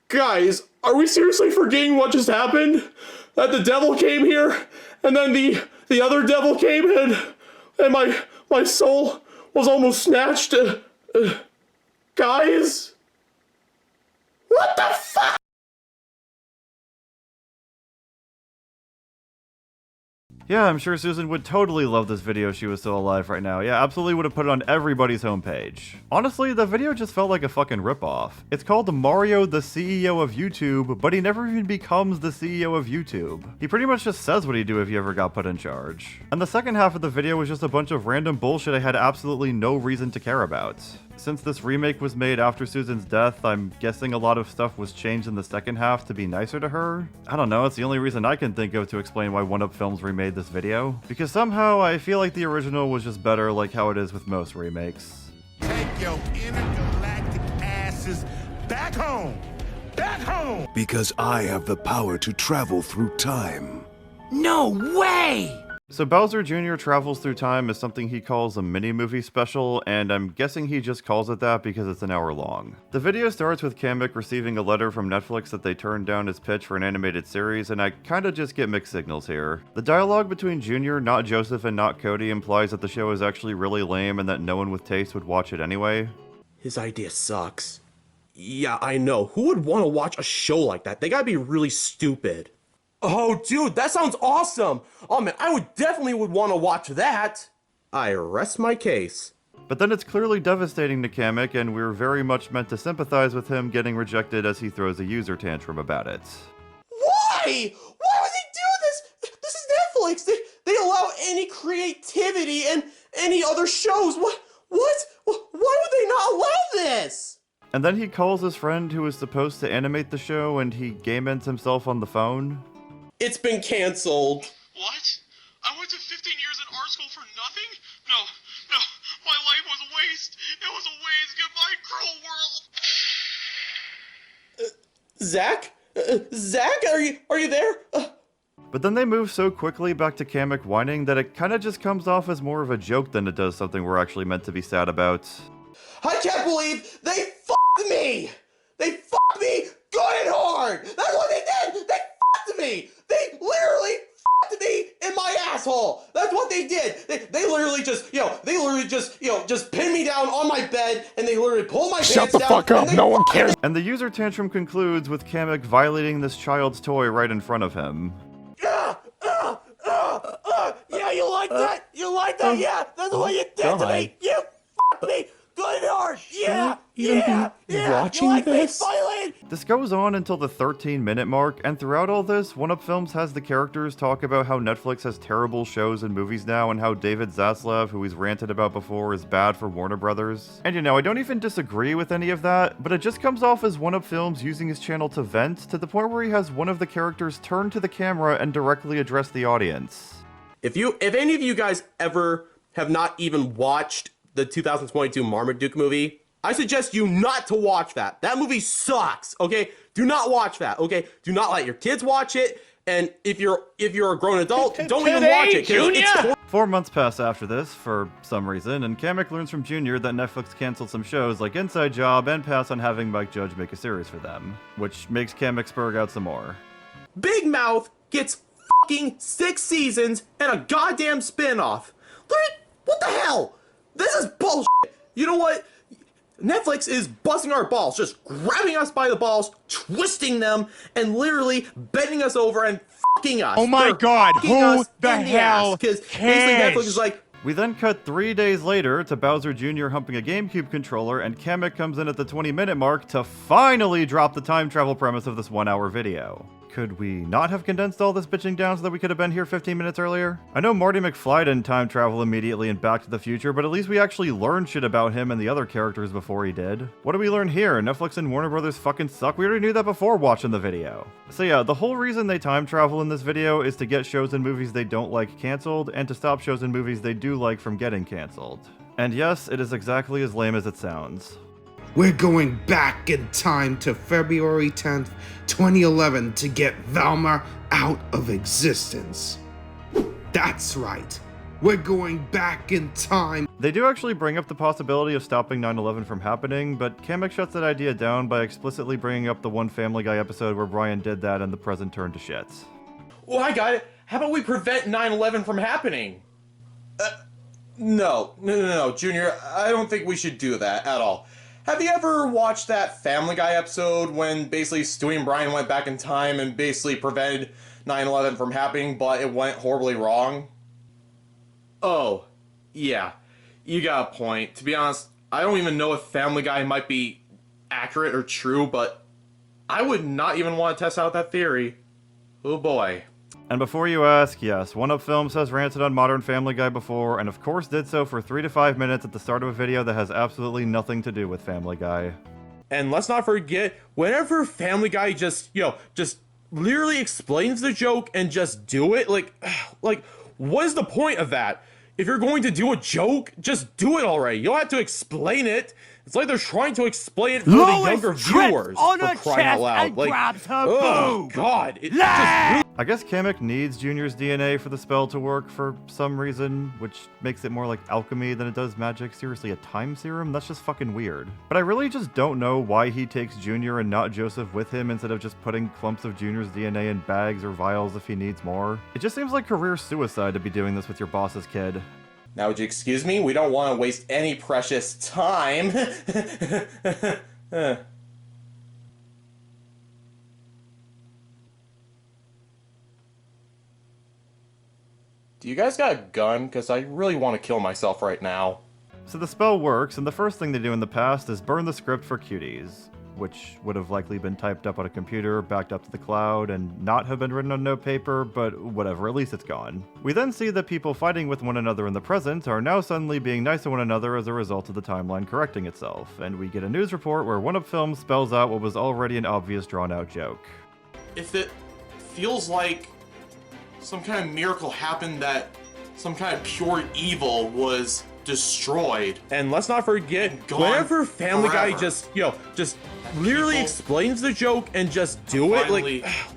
Guys, are we seriously forgetting what just happened? That the devil came here, and then the other devil came in, and my soul was almost snatched. Guys? What the fuck? Yeah, I'm sure Susan would totally love this video if she was still alive right now. Yeah, absolutely would have put it on everybody's homepage. Honestly, the video just felt like a fucking ripoff. It's called Mario the CEO of YouTube, but he never even becomes the CEO of YouTube. He pretty much just says what he'd do if he ever got put in charge. And the second half of the video was just a bunch of random bullshit I had absolutely no reason to care about. Since this remake was made after Susan's death, I'm guessing a lot of stuff was changed in the second half to be nicer to her. I don't know, it's the only reason I can think of to explain why One Up Filmz remade this video. Because somehow I feel like the original was just better, like how it is with most remakes. Take your intergalactic asses back home! Back home! Because I have the power to travel through time. No way! So Bowser Jr. travels through time as something he calls a mini-movie special, and I'm guessing he just calls it that because it's an hour long. The video starts with Kamek receiving a letter from Netflix that they turned down his pitch for an animated series, and I kinda just get mixed signals here. The dialogue between Jr., not Joseph, and not Cody implies that the show is actually really lame and that no one with taste would watch it anyway. His idea sucks. Yeah, I know. Who would want to watch a show like that? They gotta be really stupid. Oh, dude, that sounds awesome! Oh man, I would definitely want to watch that! I rest my case. But then it's clearly devastating to Kamek, and we're very much meant to sympathize with him getting rejected as he throws a user tantrum about it. Why? Why would they do this? This is Netflix! They allow any creativity and any other shows! What? Why would they not allow this? And then he calls his friend who was supposed to animate the show, and he game ends himself on the phone. It's been canceled. What? I went to 15 years in art school for nothing? No, my life was a waste. It was a waste. Goodbye, cruel world. Zach, are you there? But then they move so quickly back to Kamek whining that it kinda just comes off as more of a joke than it does something we're actually meant to be sad about. I can't believe they fucked me! They fucked me good and hard! That's what they did! They fucked me! They literally fucked me in my asshole! That's what they did! They literally just, just pinned me down on my bed, and they literally pulled my pants down. Shut the fuck up, no one cares! And the user tantrum concludes with Kamek violating this child's toy right in front of him. Yeah, you like that? You like that? Yeah, that's what you did to me! You fucked me good and hard! Yeah! Watching you like this? Me violated? This goes on until the 13-minute mark, and throughout all this, Filmz has the characters talk about how Netflix has terrible shows and movies now, and how David Zaslav, who he's ranted about before, is bad for Warner Brothers. And I don't even disagree with any of that, but it just comes off as Filmz using his channel to vent, to the point where he has one of the characters turn to the camera and directly address the audience. If any of you guys ever have not even watched the 2022 Marmaduke movie, I suggest you not to watch that. That movie sucks, okay? Do not watch that, okay? Do not let your kids watch it, and if you're a grown adult, don't even watch it. It's 4 months pass after this, for some reason, and Kamek learns from Junior that Netflix canceled some shows like Inside Job and pass on having Mike Judge make a series for them, which makes Kamek spurg out some more. Big Mouth gets fucking 6 seasons and a goddamn spin-off. What the hell? This is bullshit. You know what? Netflix is busting our balls, just grabbing us by the balls, twisting them, and literally bending us over and fucking us. Oh my God, who the hell Because basically Netflix is like, we then cut 3 days later to Bowser Jr. humping a GameCube controller, and Kamek comes in at the 20-minute mark to finally drop the time travel premise of this 1-hour video. Could we not have condensed all this bitching down so that we could have been here 15 minutes earlier? I know Marty McFly didn't time travel immediately in Back to the Future, but at least we actually learned shit about him and the other characters before he did. What did we learn here? Netflix and Warner Brothers fucking suck? We already knew that before watching the video. So yeah, the whole reason they time travel in this video is to get shows and movies they don't like canceled, and to stop shows and movies they do like from getting canceled. And yes, it is exactly as lame as it sounds. We're going back in time to February 10th, 2011 to get Velma out of existence. That's right. We're going back in time. They do actually bring up the possibility of stopping 9/11 from happening, but Kamek shuts that idea down by explicitly bringing up the one Family Guy episode where Brian did that and the present turned to shit. well, I got it. How about we prevent 9/11 from happening? No, Junior, I don't think we should do that at all. Have you ever watched that Family Guy episode when basically Stewie and Brian went back in time and basically prevented 9/11 from happening, but it went horribly wrong? Oh, yeah, you got a point. To be honest, I don't even know if Family Guy might be accurate or true, but I would not even want to test out that theory. Oh boy. And before you ask, yes, Filmz has ranted on Modern Family Guy before, and of course did so for 3 to 5 minutes at the start of a video that has absolutely nothing to do with Family Guy. And let's not forget, whenever Family Guy just literally explains the joke and just do it, like, what is the point of that? If you're going to do a joke, just do it already. You don't have to explain it. It's like they're trying to explain it for the younger viewers. On for her crying out loud. and grabs her oh boob. God, it just really... I guess Kamek needs Junior's DNA for the spell to work for some reason, which makes it more like alchemy than it does magic. Seriously, a time serum? That's just fucking weird. But I really just don't know why he takes Junior and not Joseph with him instead of just putting clumps of Junior's DNA in bags or vials if he needs more. It just seems like career suicide to be doing this with your boss's kid. Now, would you excuse me? We don't want to waste any precious time. Do you guys got a gun? Because I really want to kill myself right now. So the spell works, and the first thing they do in the past is burn the script for cuties, which would have likely been typed up on a computer, backed up to the cloud, and not have been written on notepaper, but whatever, at least it's gone. We then see that people fighting with one another in the present are now suddenly being nice to one another as a result of the timeline correcting itself, and we get a news report where Filmz spells out what was already an obvious drawn-out joke. If it feels like some kind of miracle happened, that some kind of pure evil was destroyed. And let's not forget, whenever Family Guy just literally explains the joke and just do it,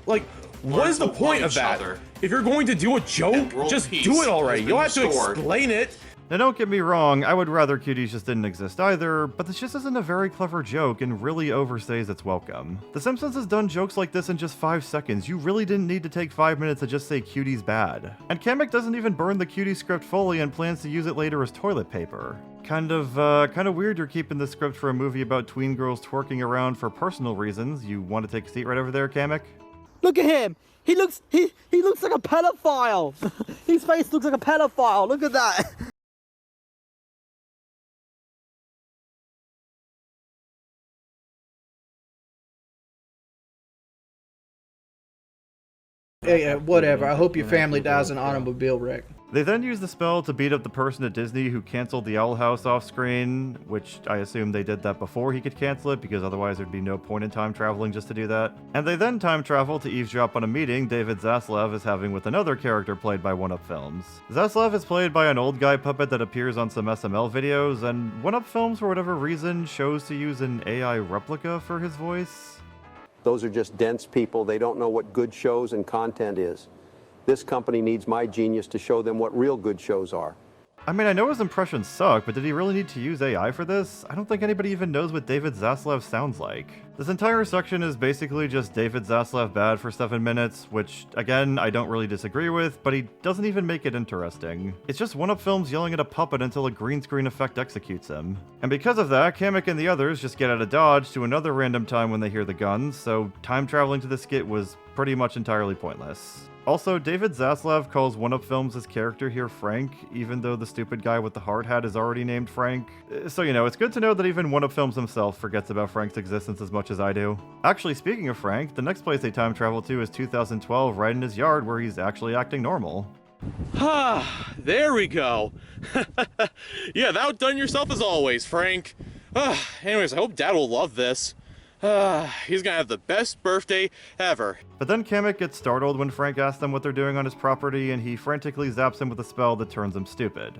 like what is the point of that? If you're going to do a joke, just do it already. You don't have to explain it. Now don't get me wrong, I would rather cuties just didn't exist either, but this just isn't a very clever joke and really overstays its welcome. The Simpsons has done jokes like this in just 5 seconds, you really didn't need to take 5 minutes to just say cutie's bad. And Kamek doesn't even burn the cutie script fully and plans to use it later as toilet paper. Kind of weird you're keeping the script for a movie about tween girls twerking around for personal reasons. You want to take a seat right over there, Kamek? Look at him! He looks like a pedophile! His face looks like a pedophile, look at that! Yeah, whatever. I hope your family dies in an automobile wreck. They then use the spell to beat up the person at Disney who canceled the Owl House off screen, which I assume they did that before he could cancel it, because otherwise there'd be no point in time traveling just to do that. And they then time travel to eavesdrop on a meeting David Zaslav is having with another character played by 1UP Filmz. Zaslav is played by an old guy puppet that appears on some SML videos, and 1UP Filmz, for whatever reason, chose to use an AI replica for his voice. Those are just dense people. They don't know what good shows and content is. This company needs my genius to show them what real good shows are. I mean, I know his impressions suck, but did he really need to use AI for this? I don't think anybody even knows what David Zaslav sounds like. This entire section is basically just David Zaslav bad for 7 minutes, which, again, I don't really disagree with, but he doesn't even make it interesting. It's just 1UP Filmz yelling at a puppet until a green screen effect executes him. And because of that, Kamek and the others just get out of Dodge to another random time when they hear the guns, so time traveling to the skit was pretty much entirely pointless. Also, David Zaslav calls 1UP Filmz' character here Frank, even though the stupid guy with the hard hat is already named Frank. So, you know, it's good to know that even 1UP Filmz himself forgets about Frank's existence as much as I do. Actually, speaking of Frank, the next place they time travel to is 2012, right in his yard, where he's actually acting normal. Ah, there we go. Yeah, thou done yourself as always, Frank. Anyways, I hope Dad will love this. He's gonna have the best birthday ever. But then Kamek gets startled when Frank asks them what they're doing on his property, and he frantically zaps him with a spell that turns him stupid.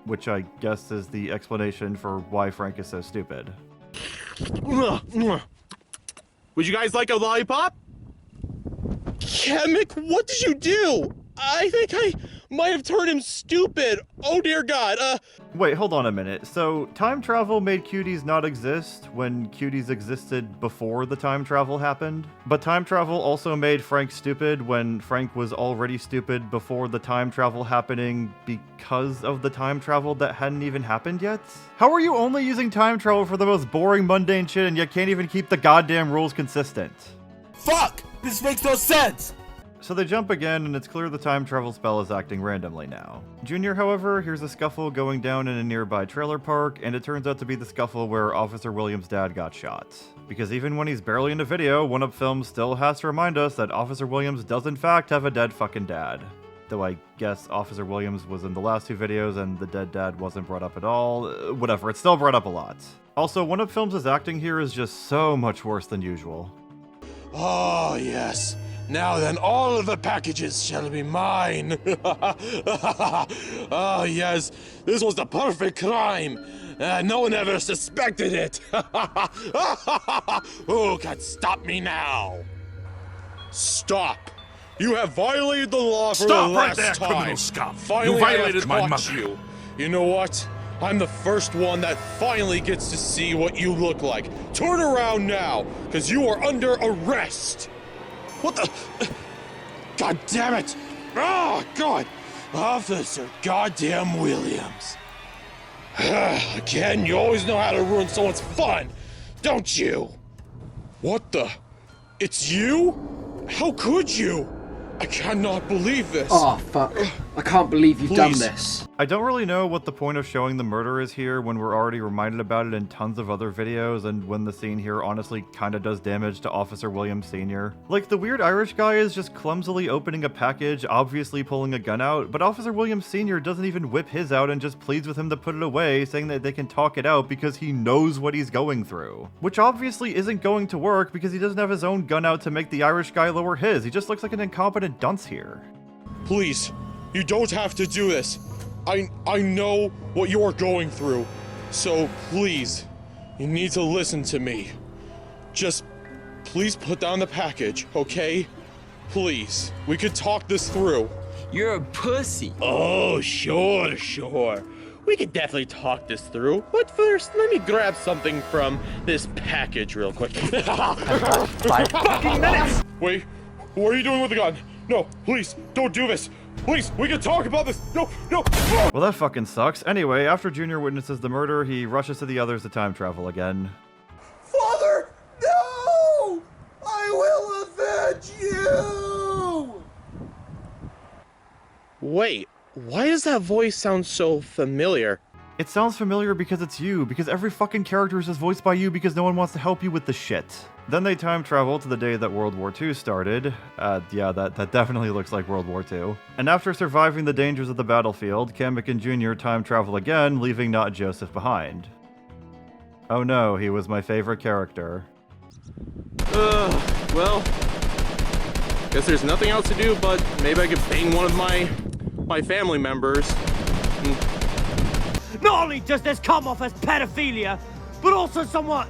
Which I guess is the explanation for why Frank is so stupid. Would you guys like a lollipop? Kamek, what did you do? I think I might have turned him stupid. Oh dear God. Wait, hold on a minute. So, time travel made cuties not exist when cuties existed before the time travel happened? But time travel also made Frank stupid when Frank was already stupid before the time travel happening because of the time travel that hadn't even happened yet? How are you only using time travel for the most boring, mundane shit and yet can't even keep the goddamn rules consistent? Fuck! This makes no sense! So they jump again, and it's clear the time travel spell is acting randomly now. Junior, however, hears a scuffle going down in a nearby trailer park, and it turns out to be the scuffle where Officer Williams' dad got shot. Because even when he's barely in a video, 1UP Filmz still has to remind us that Officer Williams does in fact have a dead fucking dad. Though I guess Officer Williams was in the last 2 videos and the dead dad wasn't brought up at all. Whatever, it's still brought up a lot. Also, 1UP Filmz' acting here is just so much worse than usual. Oh, yes. Now then, all of the packages shall be mine. Oh, yes. This was the perfect crime. No one ever suspected it. Who can stop me now? Stop. You have violated the law for the last time. Stop right there, criminal scum. Finally, you violated my mother. You. You know what? I'm the first one that finally gets to see what you look like. Turn around now, because you are under arrest. What the? God damn it! Oh, God! Officer Goddamn Williams. Again, you always know how to ruin someone's fun, don't you? What the? It's you? How could you? I cannot believe this. Oh, fuck. I can't believe you've done this. I don't really know what the point of showing the murder is here when we're already reminded about it in tons of other videos, and when the scene here honestly kinda does damage to Officer Williams Sr. Like, the weird Irish guy is just clumsily opening a package, obviously pulling a gun out, but Officer Williams Sr. doesn't even whip his out and just pleads with him to put it away, saying that they can talk it out because he knows what he's going through. Which obviously isn't going to work because he doesn't have his own gun out to make the Irish guy lower his. He just looks like an incompetent dunce here. Please, you don't have to do this. I know what you're going through, so please, you need to listen to me. Just please put down the package, okay? Please, we could talk this through. You're a pussy. Oh, sure. we could definitely talk this through. But first, let me grab something from this package real quick. 5 fucking minutes! Wait, what are you doing with the gun? No, please, don't do this. Please, we can talk about this. No, no. Well, that fucking sucks. Anyway, after Junior witnesses the murder, he rushes to the others to time travel again. Father, no! I will avenge you! Wait, why does that voice sound so familiar? It sounds familiar because it's you, because every fucking character is just voiced by you because no one wants to help you with the shit. Then they time travel to the day that World War II started. Yeah, that definitely looks like World War II. And after surviving the dangers of the battlefield, Kamek and Junior time travel again, leaving Not Joseph behind. Oh no, he was my favorite character. Well, guess there's nothing else to do, but maybe I could bang one of my family members. Not only does this come off as pedophilia, but also somewhat...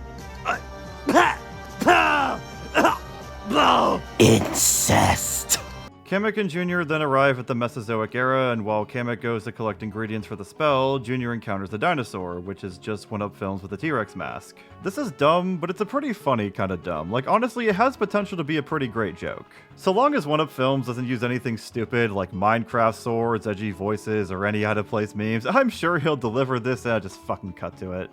incest. Kamek and Junior then arrive at the Mesozoic era, and while Kamek goes to collect ingredients for the spell, Junior encounters the dinosaur, which is just one of Filmz with a T-Rex mask. This is dumb, but it's a pretty funny kind of dumb. Like, honestly, it has potential to be a pretty great joke. So long as one of Filmz doesn't use anything stupid like Minecraft swords, edgy voices, or any out-of-place memes, I'm sure he'll deliver this and just fucking cut to it.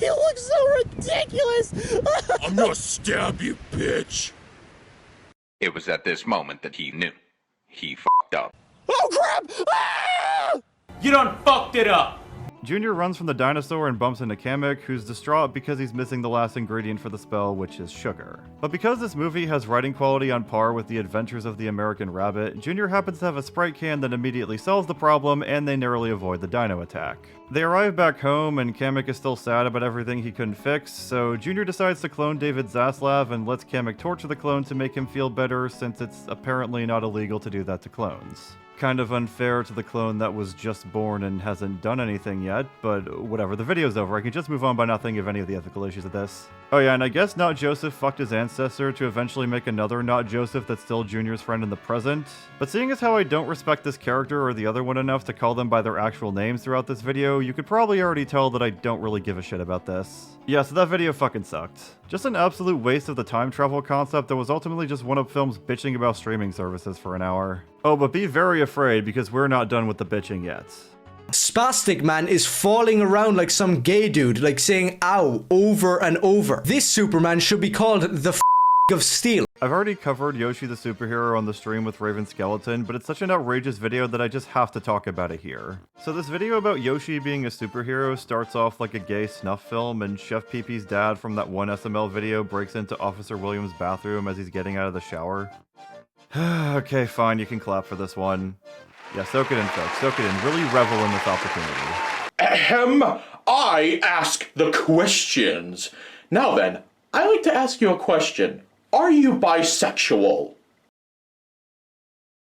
You look so ridiculous! I'm gonna stab you, bitch! It was at this moment that he knew. He fucked up. Oh crap! Ah! You done fucked it up! Junior runs from the dinosaur and bumps into Kamek, who's distraught because he's missing the last ingredient for the spell, which is sugar. But because this movie has writing quality on par with The Adventures of the American Rabbit, Junior happens to have a Sprite can that immediately solves the problem, and they narrowly avoid the dino attack. They arrive back home, and Kamek is still sad about everything he couldn't fix, so Junior decides to clone David Zaslav and lets Kamek torture the clone to make him feel better, since it's apparently not illegal to do that to clones. Kind of unfair to the clone that was just born and hasn't done anything yet, but whatever, the video's over. I can just move on by not thinking of any of the ethical issues of this. Oh yeah, and I guess Not Joseph fucked his ancestor to eventually make another Not Joseph that's still Junior's friend in the present. But seeing as how I don't respect this character or the other one enough to call them by their actual names throughout this video, you could probably already tell that I don't really give a shit about this. Yeah, so that video fucking sucked. Just an absolute waste of the time travel concept that was ultimately just one of Filmz bitching about streaming services for an hour. Oh, but be very afraid because we're not done with the bitching yet. Spastic Man is falling around like some gay dude, like saying ow over and over. This Superman should be called the of Steel. I've already covered Yoshi the Superhero on the stream with Raven Skeleton, but it's such an outrageous video that I just have to talk about it here. So this video about Yoshi being a superhero starts off like a gay snuff film, and Chef Pee-Pee's dad from that one SML video breaks into Officer Williams' bathroom as he's getting out of the shower. Okay, fine, you can clap for this one. Yeah, soak it in, folks. Soak it in. Really revel in this opportunity. Ahem. I ask the questions. Now then, I like to ask you a question. Are you bisexual?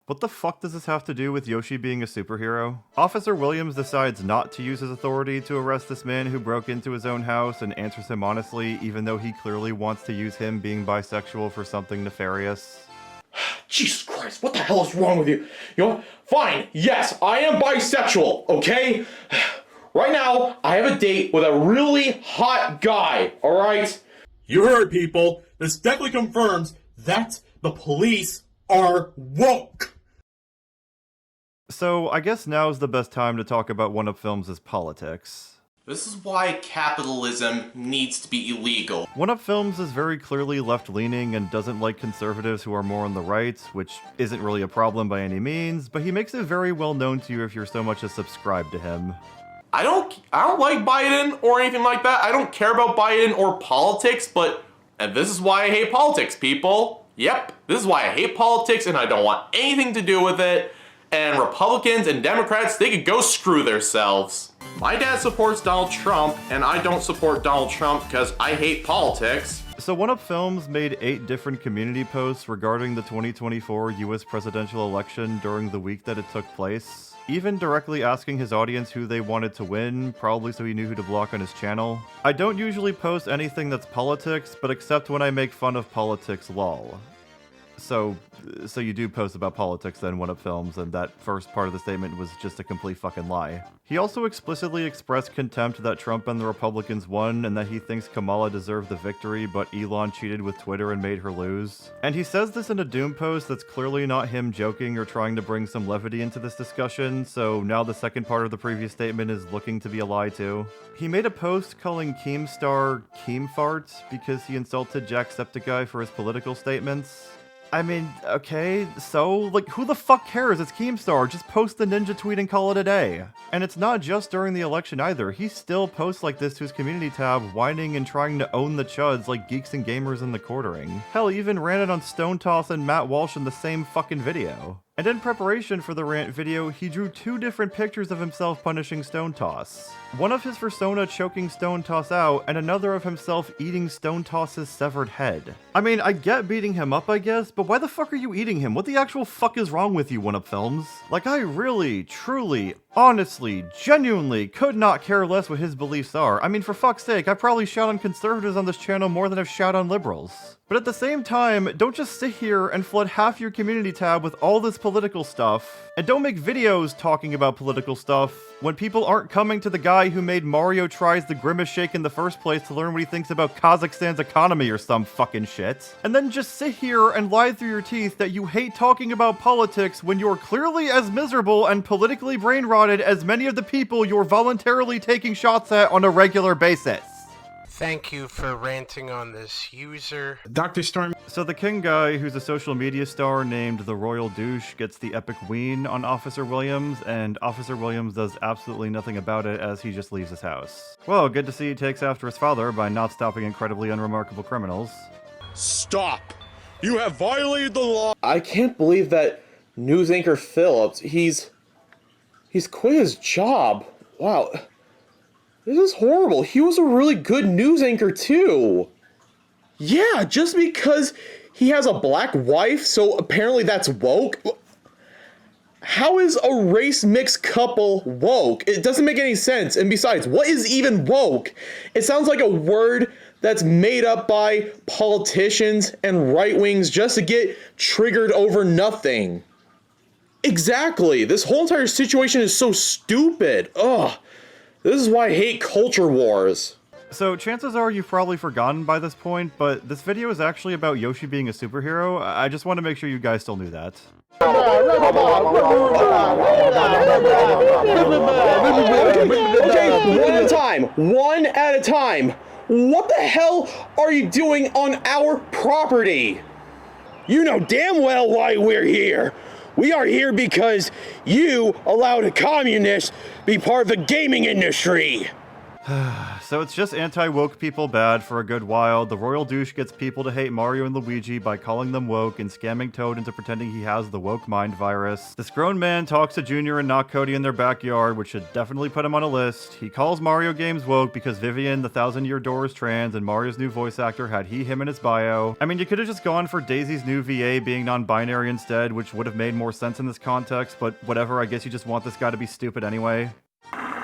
What the fuck does this have to do with Yoshi being a superhero? Officer Williams decides not to use his authority to arrest this man who broke into his own house and answers him honestly, even though he clearly wants to use him being bisexual for something nefarious. Jesus Christ, what the hell is wrong with you? You know what? Fine, yes, I am bisexual, okay? Right now, I have a date with a really hot guy, alright? You heard, people. This definitely confirms that the police are woke. So, I guess now's the best time to talk about one of Filmz' politics. This is why capitalism needs to be illegal. One Up Filmz is very clearly left-leaning and doesn't like conservatives who are more on the right, which isn't really a problem by any means, but he makes it very well known to you if you're so much as subscribed to him. I don't like Biden or anything like that. I don't care about Biden or politics, and this is why I hate politics, people. Yep, this is why I hate politics and I don't want anything to do with it. And Republicans and Democrats, they could go screw themselves. My dad supports Donald Trump, and I don't support Donald Trump because I hate politics. So One Up Filmz made 8 different community posts regarding the 2024 US presidential election during the week that it took place, even directly asking his audience who they wanted to win, probably so he knew who to block on his channel. I don't usually post anything that's politics, but except when I make fun of politics, lol. So you do post about politics then, One Up Films, and that first part of the statement was just a complete fucking lie. He also explicitly expressed contempt that Trump and the Republicans won, and that he thinks Kamala deserved the victory, but Elon cheated with Twitter and made her lose. And he says this in a Doom post that's clearly not him joking or trying to bring some levity into this discussion, so now the second part of the previous statement is looking to be a lie too. He made a post calling Keemstar Keemfart because he insulted Jacksepticeye for his political statements. I mean, okay, so, like, who the fuck cares? It's Keemstar. Just post the ninja tweet and call it a day. And it's not just during the election either. He still posts like this to his community tab, whining and trying to own the chuds like geeks and gamers in the quartering. Hell, he even ran it on Stone Toss and Matt Walsh in the same fucking video. And in preparation for the rant video, he drew 2 different pictures of himself punishing Stone Toss. One of his persona choking Stone Toss out, and another of himself eating Stone Toss's severed head. I mean, I get beating him up, I guess, but why the fuck are you eating him? What the actual fuck is wrong with you, One Up Films? Like, I really, truly, honestly, genuinely could not care less what his beliefs are. I mean, for fuck's sake, I probably shout on conservatives on this channel more than I've shout on liberals. But at the same time, don't just sit here and flood half your community tab with all this political stuff, and don't make videos talking about political stuff when people aren't coming to the guy who made Mario Tries the Grimace Shake in the first place to learn what he thinks about Kazakhstan's economy or some fucking shit. And then just sit here and lie through your teeth that you hate talking about politics when you're clearly as miserable and politically brain-rotted as many of the people you're voluntarily taking shots at on a regular basis. Thank you for ranting on this user. Dr. Storm. So the king guy, who's a social media star named the Royal Douche, gets the epic ween on Officer Williams, and Officer Williams does absolutely nothing about it as he just leaves his house. Well, good to see he takes after his father by not stopping incredibly unremarkable criminals. Stop! You have violated the law! I can't believe that news anchor Filmz, he's quit his job. Wow. This is horrible. He was a really good news anchor too. Yeah, just because he has a black wife, so apparently that's woke. How is a race mixed couple woke? It doesn't make any sense. And besides, what is even woke? It sounds like a word that's made up by politicians and right wings just to get triggered over nothing. Exactly. This whole entire situation is so stupid. Ugh. This is why I hate culture wars. So chances are you've probably forgotten by this point, but this video is actually about Yoshi being a superhero. I just want to make sure you guys still knew that. Okay, one at a time. One at a time. What the hell are you doing on our property? You know damn well why we're here. We are here because you allowed a communist be part of the gaming industry. So it's just anti-woke people bad for a good while. The Royal Douche gets people to hate Mario and Luigi by calling them woke and scamming Toad into pretending he has the woke mind virus. This grown man talks to Junior and Not Cody in their backyard, which should definitely put him on a list. He calls Mario games woke because Vivian, the 1,000-year door, is trans, and Mario's new voice actor had he, him in his bio. I mean, you could have just gone for Daisy's new VA being non-binary instead, which would have made more sense in this context, but whatever, I guess you just want this guy to be stupid anyway.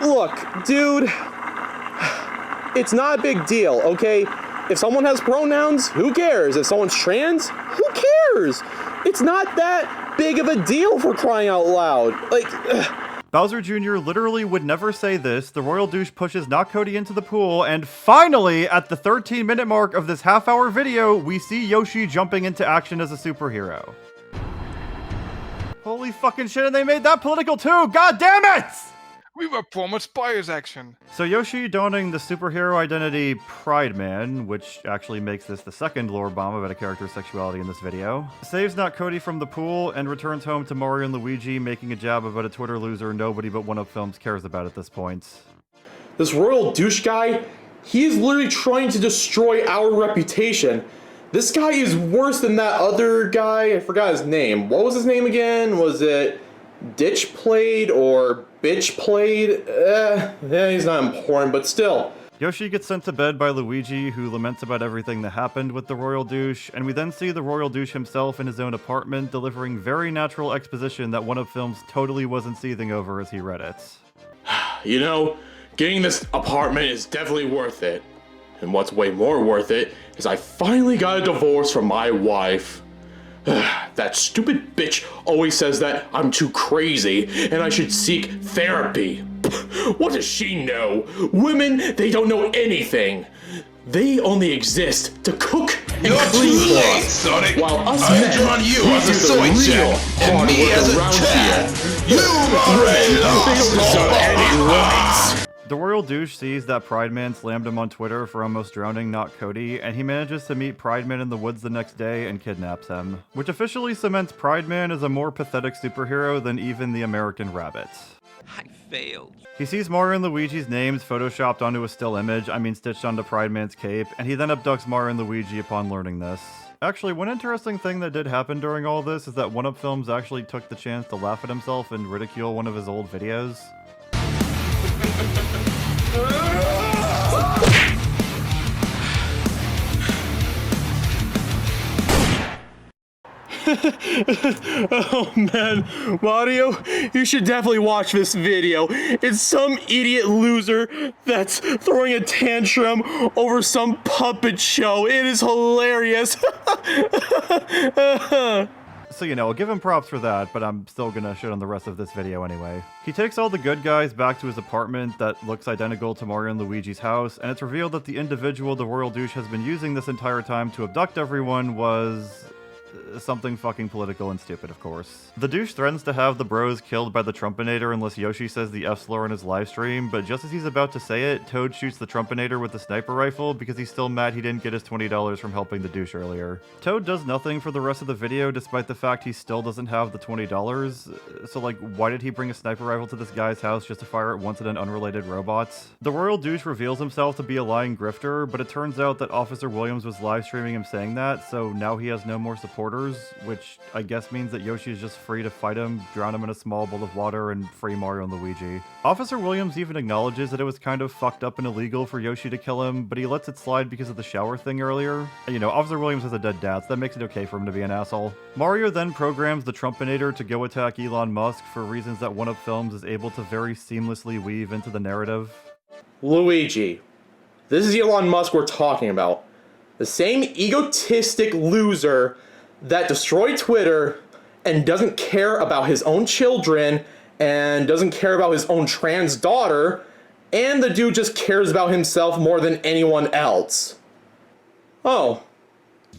Look, dude, it's not a big deal, okay? If someone has pronouns, who cares? If someone's trans, who cares? It's not that big of a deal, for crying out loud. Like, Bowser Jr. literally would never say this. The Royal Douche pushes Not Cody into the pool, and finally, at the 13-minute mark of this half-hour video, we see Yoshi jumping into action as a superhero. Holy fucking shit, and they made that political too! God damn it! We were promised bias action. So Yoshi donning the superhero identity Pride Man, which actually makes this the second lore bomb about a character's sexuality in this video, saves Not Cody from the pool and returns home to Mario and Luigi, making a jab about a Twitter loser nobody but One Up Films cares about at this point. this Royal Douche guy, he is literally trying to destroy our reputation. This guy is worse than that other guy. I forgot his name. What was his name again? Was it Ditch Played or Bitch Played? Yeah, he's not important, but still. Yoshi gets sent to bed by Luigi, who laments about everything that happened with the Royal Douche, and we then see the Royal Douche himself in his own apartment, delivering very natural exposition that One Up Films totally wasn't seething over as he read it. You know, getting this apartment is definitely worth it. And what's way more worth it is I finally got a divorce from my wife. That stupid bitch always says that I'm too crazy and I should seek therapy. What does she know? Women, they don't know anything. They only exist to cook and clean for us. Sonic. While us I've men, drawn you we as a do the soy real check and hard me work as a around tad. here. You've already lost They don't deserve any rights. The royal douche sees that Pride Man slammed him on Twitter for almost drowning Not Cody, and he manages to meet Pride Man in the woods the next day and kidnaps him, which officially cements Pride Man as a more pathetic superhero than even the American Rabbit. I failed. He sees Mario and Luigi's names photoshopped onto a still image, stitched onto Pride Man's cape, and he then abducts Mario and Luigi upon learning this. Actually, one interesting thing that did happen during all this is that Filmz actually took the chance to laugh at himself and ridicule one of his old videos. Oh man, Mario, you should definitely watch this video. It's some idiot loser that's throwing a tantrum over some puppet show. It is hilarious. So, I'll give him props for that, but I'm still gonna shit on the rest of this video anyway. He takes all the good guys back to his apartment that looks identical to Mario and Luigi's house, and it's revealed that the individual the royal douche has been using this entire time to abduct everyone was something fucking political and stupid, of course. The douche threatens to have the bros killed by the Trumpinator unless Yoshi says the F-slur in his livestream, but just as he's about to say it, Toad shoots the Trumpinator with the sniper rifle because he's still mad he didn't get his $20 from helping the douche earlier. Toad does nothing for the rest of the video despite the fact he still doesn't have the $20, so why did he bring a sniper rifle to this guy's house just to fire it once at an unrelated robot? The royal douche reveals himself to be a lying grifter, but it turns out that Officer Williams was live streaming him saying that, so now he has no more supporters, which I guess means that Yoshi is just free to fight him, drown him in a small bowl of water, and free Mario and Luigi. Officer Williams even acknowledges that it was kind of fucked up and illegal for Yoshi to kill him, but he lets it slide because of the shower thing earlier. Officer Williams has a dead dad, so that makes it okay for him to be an asshole. Mario then programs the Trumpinator to go attack Elon Musk for reasons that Filmz is able to very seamlessly weave into the narrative. Luigi, this is Elon Musk we're talking about. The same egotistic loser that destroyed Twitter and doesn't care about his own children and doesn't care about his own trans daughter, and the dude just cares about himself more than anyone else. Oh.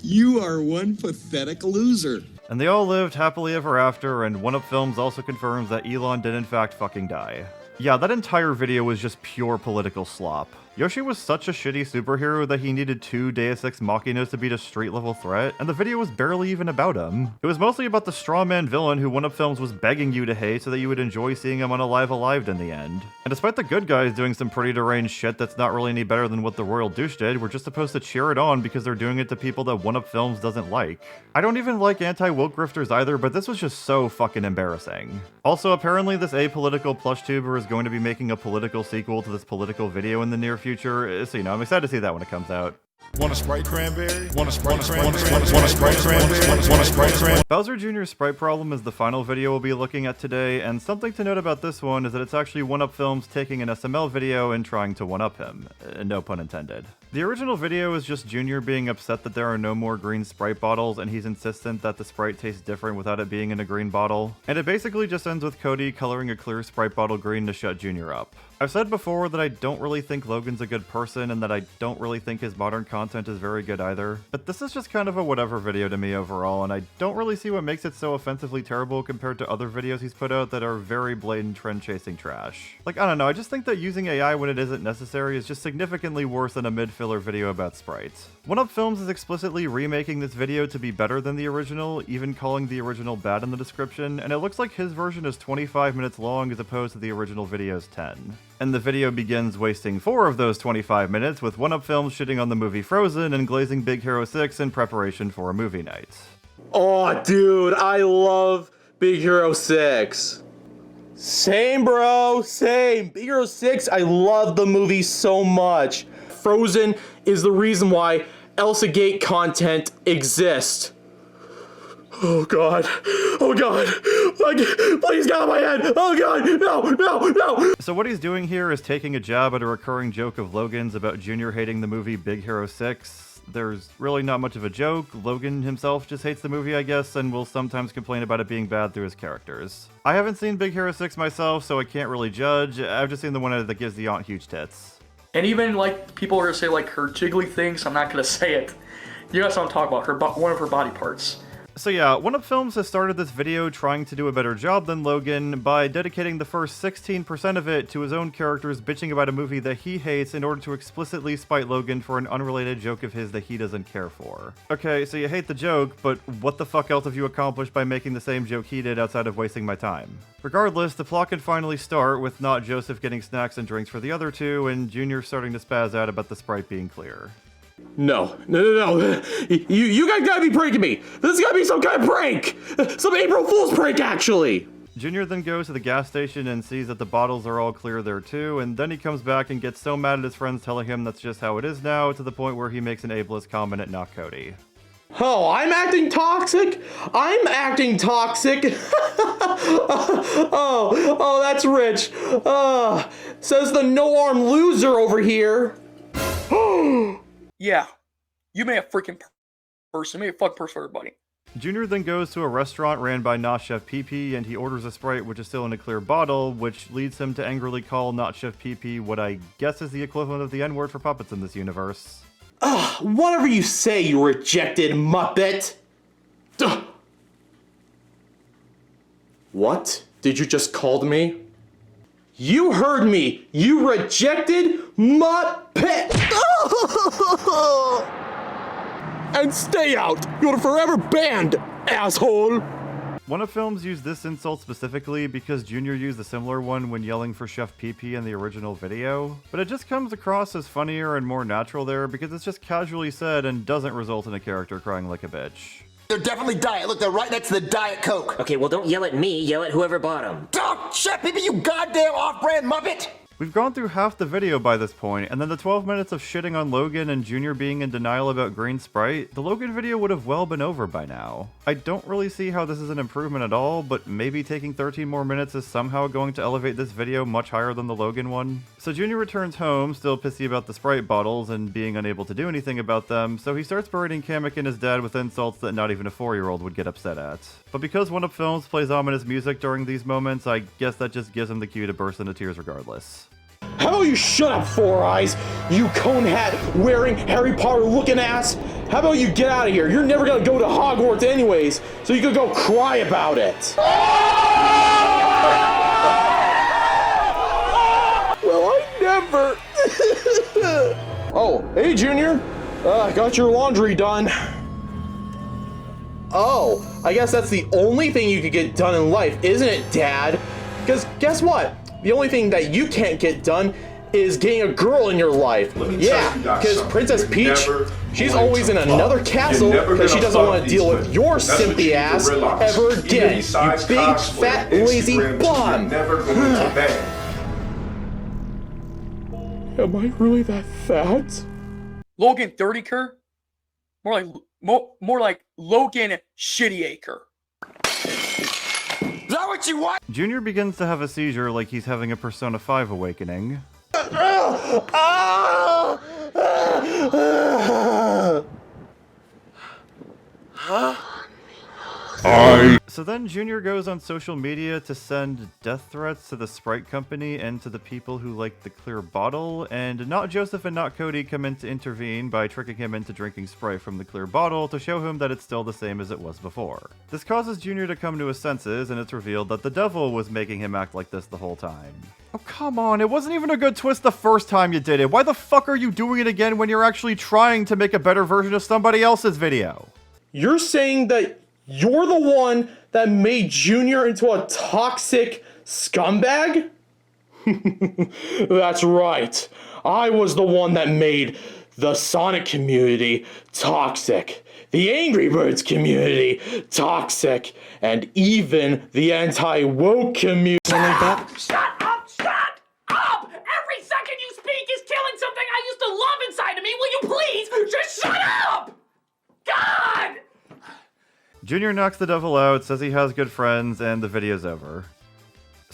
You are one pathetic loser. And they all lived happily ever after, and Filmz also confirms that Elon did in fact fucking die. Yeah, that entire video was just pure political slop. Yoshi was such a shitty superhero that he needed 2 Deus Ex Machinas to beat a street-level threat, and the video was barely even about him. It was mostly about the strawman villain who Filmz was begging you to hate so that you would enjoy seeing him unalived in the end. And despite the good guys doing some pretty deranged shit that's not really any better than what the royal douche did, we're just supposed to cheer it on because they're doing it to people that Filmz doesn't like. I don't even like anti-woke grifters either, but this was just so fucking embarrassing. Also, apparently this apolitical plush tuber is going to be making a political sequel to this political video in the near future, so I'm excited to see that when it comes out. Want a Sprite cranberry? Want a Sprite cranberry? Want a Sprite cranberry? Want a Sprite cranberry? Bowser Jr.'s Sprite problem is the final video we'll be looking at today, and something to note about this one is that it's actually Filmz taking an SML video and trying to one-up him. No pun intended. The original video is just Jr. being upset that there are no more green Sprite bottles, and he's insistent that the Sprite tastes different without it being in a green bottle. And it basically just ends with Cody coloring a clear Sprite bottle green to shut Jr. up. I've said before that I don't really think Logan's a good person, and that I don't really think his modern content is very good either. But this is just kind of a whatever video to me overall, and I don't really see what makes it so offensively terrible compared to other videos he's put out that are very blatant trend-chasing trash. I don't know, I just think that using AI when it isn't necessary is just significantly worse than a mid-filler video about sprites. Filmz is explicitly remaking this video to be better than the original, even calling the original bad in the description, and it looks like his version is 25 minutes long as opposed to the original video's 10. And the video begins wasting 4 of those 25 minutes with Filmz shitting on the movie Frozen and glazing Big Hero 6 in preparation for a movie night. Oh, dude, I love Big Hero 6. Same, bro, same. Big Hero 6, I love the movie so much. Frozen is the reason why Elsa Gate content exists. Oh god. Oh god. Please get out of my head. Oh god. No. So what he's doing here is taking a jab at a recurring joke of Logan's about Junior hating the movie Big Hero 6. There's really not much of a joke. Logan himself just hates the movie, I guess, and will sometimes complain about it being bad through his characters. I haven't seen Big Hero 6 myself, so I can't really judge. I've just seen the one that gives the aunt huge tits. And even, like, people are gonna say, like, her jiggly things, I'm not gonna say it. You guys don't talk about her, one of her body parts. So yeah, Filmz has started this video trying to do a better job than Logan by dedicating the first 16% of it to his own characters bitching about a movie that he hates in order to explicitly spite Logan for an unrelated joke of his that he doesn't care for. Okay, so you hate the joke, but what the fuck else have you accomplished by making the same joke he did outside of wasting my time? Regardless, the plot can finally start with not Joseph getting snacks and drinks for the other two, and Junior starting to spaz out about the sprite being clear. No. You guys gotta be pranking me. This has gotta be some kind of prank. Some April Fool's prank, actually. Junior then goes to the gas station and sees that the bottles are all clear there too, and then he comes back and gets so mad at his friends telling him that's just how it is now, to the point where he makes an ableist comment at Not Cody. Oh, I'm acting toxic? I'm acting toxic? oh, that's rich. Says the no-arm loser over here. Yeah, you made a freaking person. You made a fucking person for everybody. Junior then goes to a restaurant ran by Not Chef PP, and he orders a Sprite which is still in a clear bottle, which leads him to angrily call Not Chef PP what I guess is the equivalent of the N-word for puppets in this universe. Whatever you say, you rejected Muppet. What did you just call me? You heard me! You rejected Muppet! And stay out! You're forever banned, asshole! Filmz used this insult specifically because Junior used a similar one when yelling for Chef PP in the original video, but it just comes across as funnier and more natural there because it's just casually said and doesn't result in a character crying like a bitch. They're definitely diet. Look, they're right next to the Diet Coke. Okay, well, don't yell at me. Yell at whoever bought them. Don't shut people, you goddamn off-brand Muppet! We've gone through half the video by this point, and then the 12 minutes of shitting on Logan and Junior being in denial about green Sprite, the Logan video would have well been over by now. I don't really see how this is an improvement at all, but maybe taking 13 more minutes is somehow going to elevate this video much higher than the Logan one. So Junior returns home, still pissy about the Sprite bottles and being unable to do anything about them, so he starts berating Kamek and his dad with insults that not even a 4-year-old would get upset at. But because Filmz plays ominous music during these moments, I guess that just gives him the cue to burst into tears regardless. How about you shut up, Four Eyes? You cone hat wearing Harry Potter looking ass. How about you get out of here? You're never gonna go to Hogwarts anyways, so you could go cry about it. Well, I never. Oh, hey, Junior. Got your laundry done. Oh, I guess that's the only thing you could get done in life, isn't it, Dad? Because guess what? The only thing that you can't get done is getting a girl in your life. Yeah, because Princess Peach, she's always in another castle because she doesn't want to deal with your simpy ass ever again. You big, fat, lazy bum. Am I really that fat? Logan 30 Acre? More like Logan Shitty Acre. Is that what you want? Junior begins to have a seizure like he's having a Persona 5 awakening. Huh? So then Junior goes on social media to send death threats to the Sprite company and to the people who like the clear bottle, and Not Joseph and Not Cody come in to intervene by tricking him into drinking Sprite from the clear bottle to show him that it's still the same as it was before. This causes Junior to come to his senses, and it's revealed that the devil was making him act like this the whole time. Oh, come on, it wasn't even a good twist the first time you did it. Why the fuck are you doing it again when you're actually trying to make a better version of somebody else's video? You're saying that you're the one that made Junior into a toxic scumbag? That's right. I was the one that made the Sonic community toxic, the Angry Birds community toxic, and even the anti-woke community. Shut up! Shut up! Shut up! Every second you speak is killing something I used to love inside of me. Will you please just shut up? God! Junior knocks the devil out, says he has good friends, and the video's over.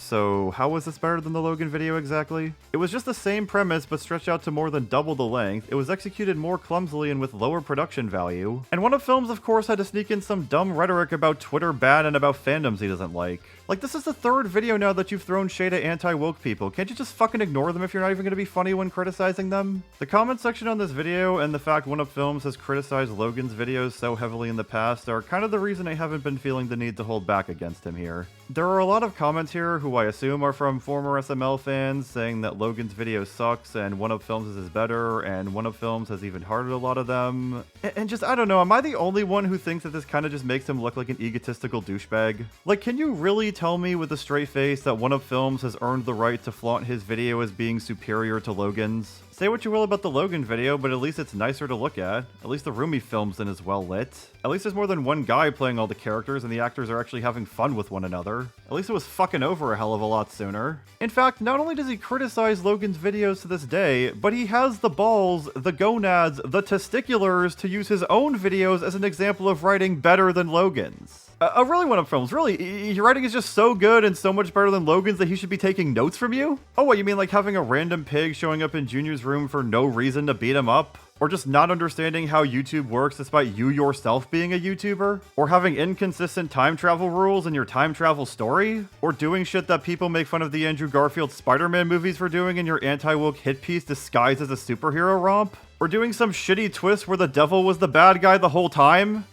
So how was this better than the Logan video exactly? It was just the same premise but stretched out to more than double the length. It was executed more clumsily and with lower production value. And one of Filmz, of course, had to sneak in some dumb rhetoric about Twitter ban and about fandoms he doesn't like. Like, this is the third video now that you've thrown shade at anti-woke people. Can't you just fucking ignore them if you're not even gonna be funny when criticizing them? The comment section on this video and the fact one of Filmz has criticized Logan's videos so heavily in the past are kind of the reason I haven't been feeling the need to hold back against him here. There are a lot of comments here who I assume are from former SML fans saying that Logan's video sucks and one of Filmz is better and one of Filmz has even hearted a lot of them. And just, I don't know, am I the only one who thinks that this kind of just makes him look like an egotistical douchebag? Like, can you really tell me with a straight face that one of Filmz has earned the right to flaunt his video as being superior to Logan's? Say what you will about the Logan video, but at least it's nicer to look at. At least the room he films in is well lit. At least there's more than one guy playing all the characters and the actors are actually having fun with one another. At least it was fucking over a hell of a lot sooner. In fact, not only does he criticize Logan's videos to this day, but he has the balls, the gonads, the testiculars to use his own videos as an example of writing better than Logan's. Really one of Filmz, really? Your writing is just so good and so much better than Logan's that he should be taking notes from you? Oh, what, you mean like having a random pig showing up in Junior's room for no reason to beat him up? Or just not understanding how YouTube works despite you yourself being a YouTuber? Or having inconsistent time travel rules in your time travel story? Or doing shit that people make fun of the Andrew Garfield Spider-Man movies for doing in your anti-woke hit piece disguised as a superhero romp? Or doing some shitty twist where the devil was the bad guy the whole time?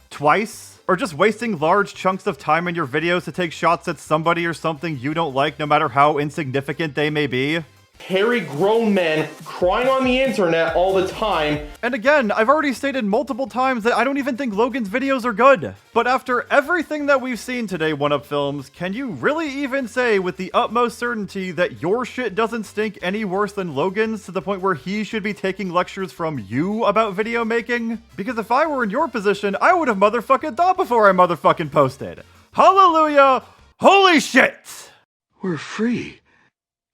Twice? Or just wasting large chunks of time in your videos to take shots at somebody or something you don't like no matter how insignificant they may be? Hairy grown men crying on the internet all the time. And again, I've already stated multiple times that I don't even think Logan's videos are good. But after everything that we've seen today, One Up Filmz, can you really even say with the utmost certainty that your shit doesn't stink any worse than Logan's to the point where he should be taking lectures from you about video making? Because if I were in your position, I would have motherfucking thought before I motherfucking posted. Hallelujah! Holy shit! We're free.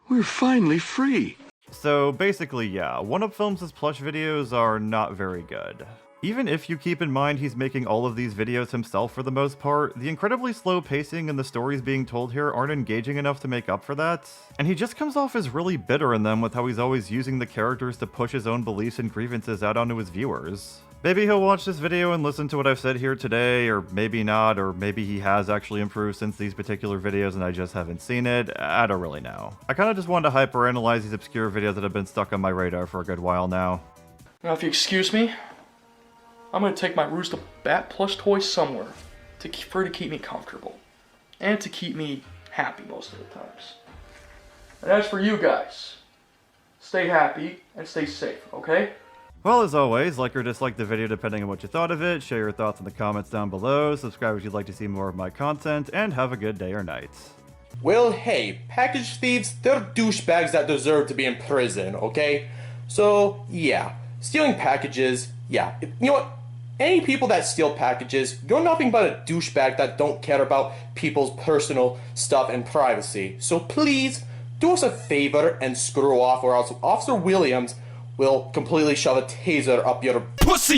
We're finally free. So basically, yeah, One Up Filmz' Plush videos are not very good. Even if you keep in mind he's making all of these videos himself for the most part, the incredibly slow pacing and the stories being told here aren't engaging enough to make up for that. And he just comes off as really bitter in them with how he's always using the characters to push his own beliefs and grievances out onto his viewers. Maybe he'll watch this video and listen to what I've said here today, or maybe not, or maybe he has actually improved since these particular videos and I just haven't seen it. I don't really know. I kind of just wanted to hyperanalyze these obscure videos that have been stuck on my radar for a good while now. Now, if you excuse me, I'm gonna take my Rooster Bat plush toy somewhere for it to keep me comfortable and to keep me happy most of the times. And as for you guys, stay happy and stay safe, okay? Well, as always, like or dislike the video depending on what you thought of it, share your thoughts in the comments down below, subscribe if you'd like to see more of my content, and have a good day or night. Well, hey, package thieves, they're douchebags that deserve to be in prison, okay? So, yeah, stealing packages, yeah, you know what? Any people that steal packages, you're nothing but a douchebag that don't care about people's personal stuff and privacy. So please, do us a favor and screw off, or else Officer Williams will completely shove a taser up your pussy.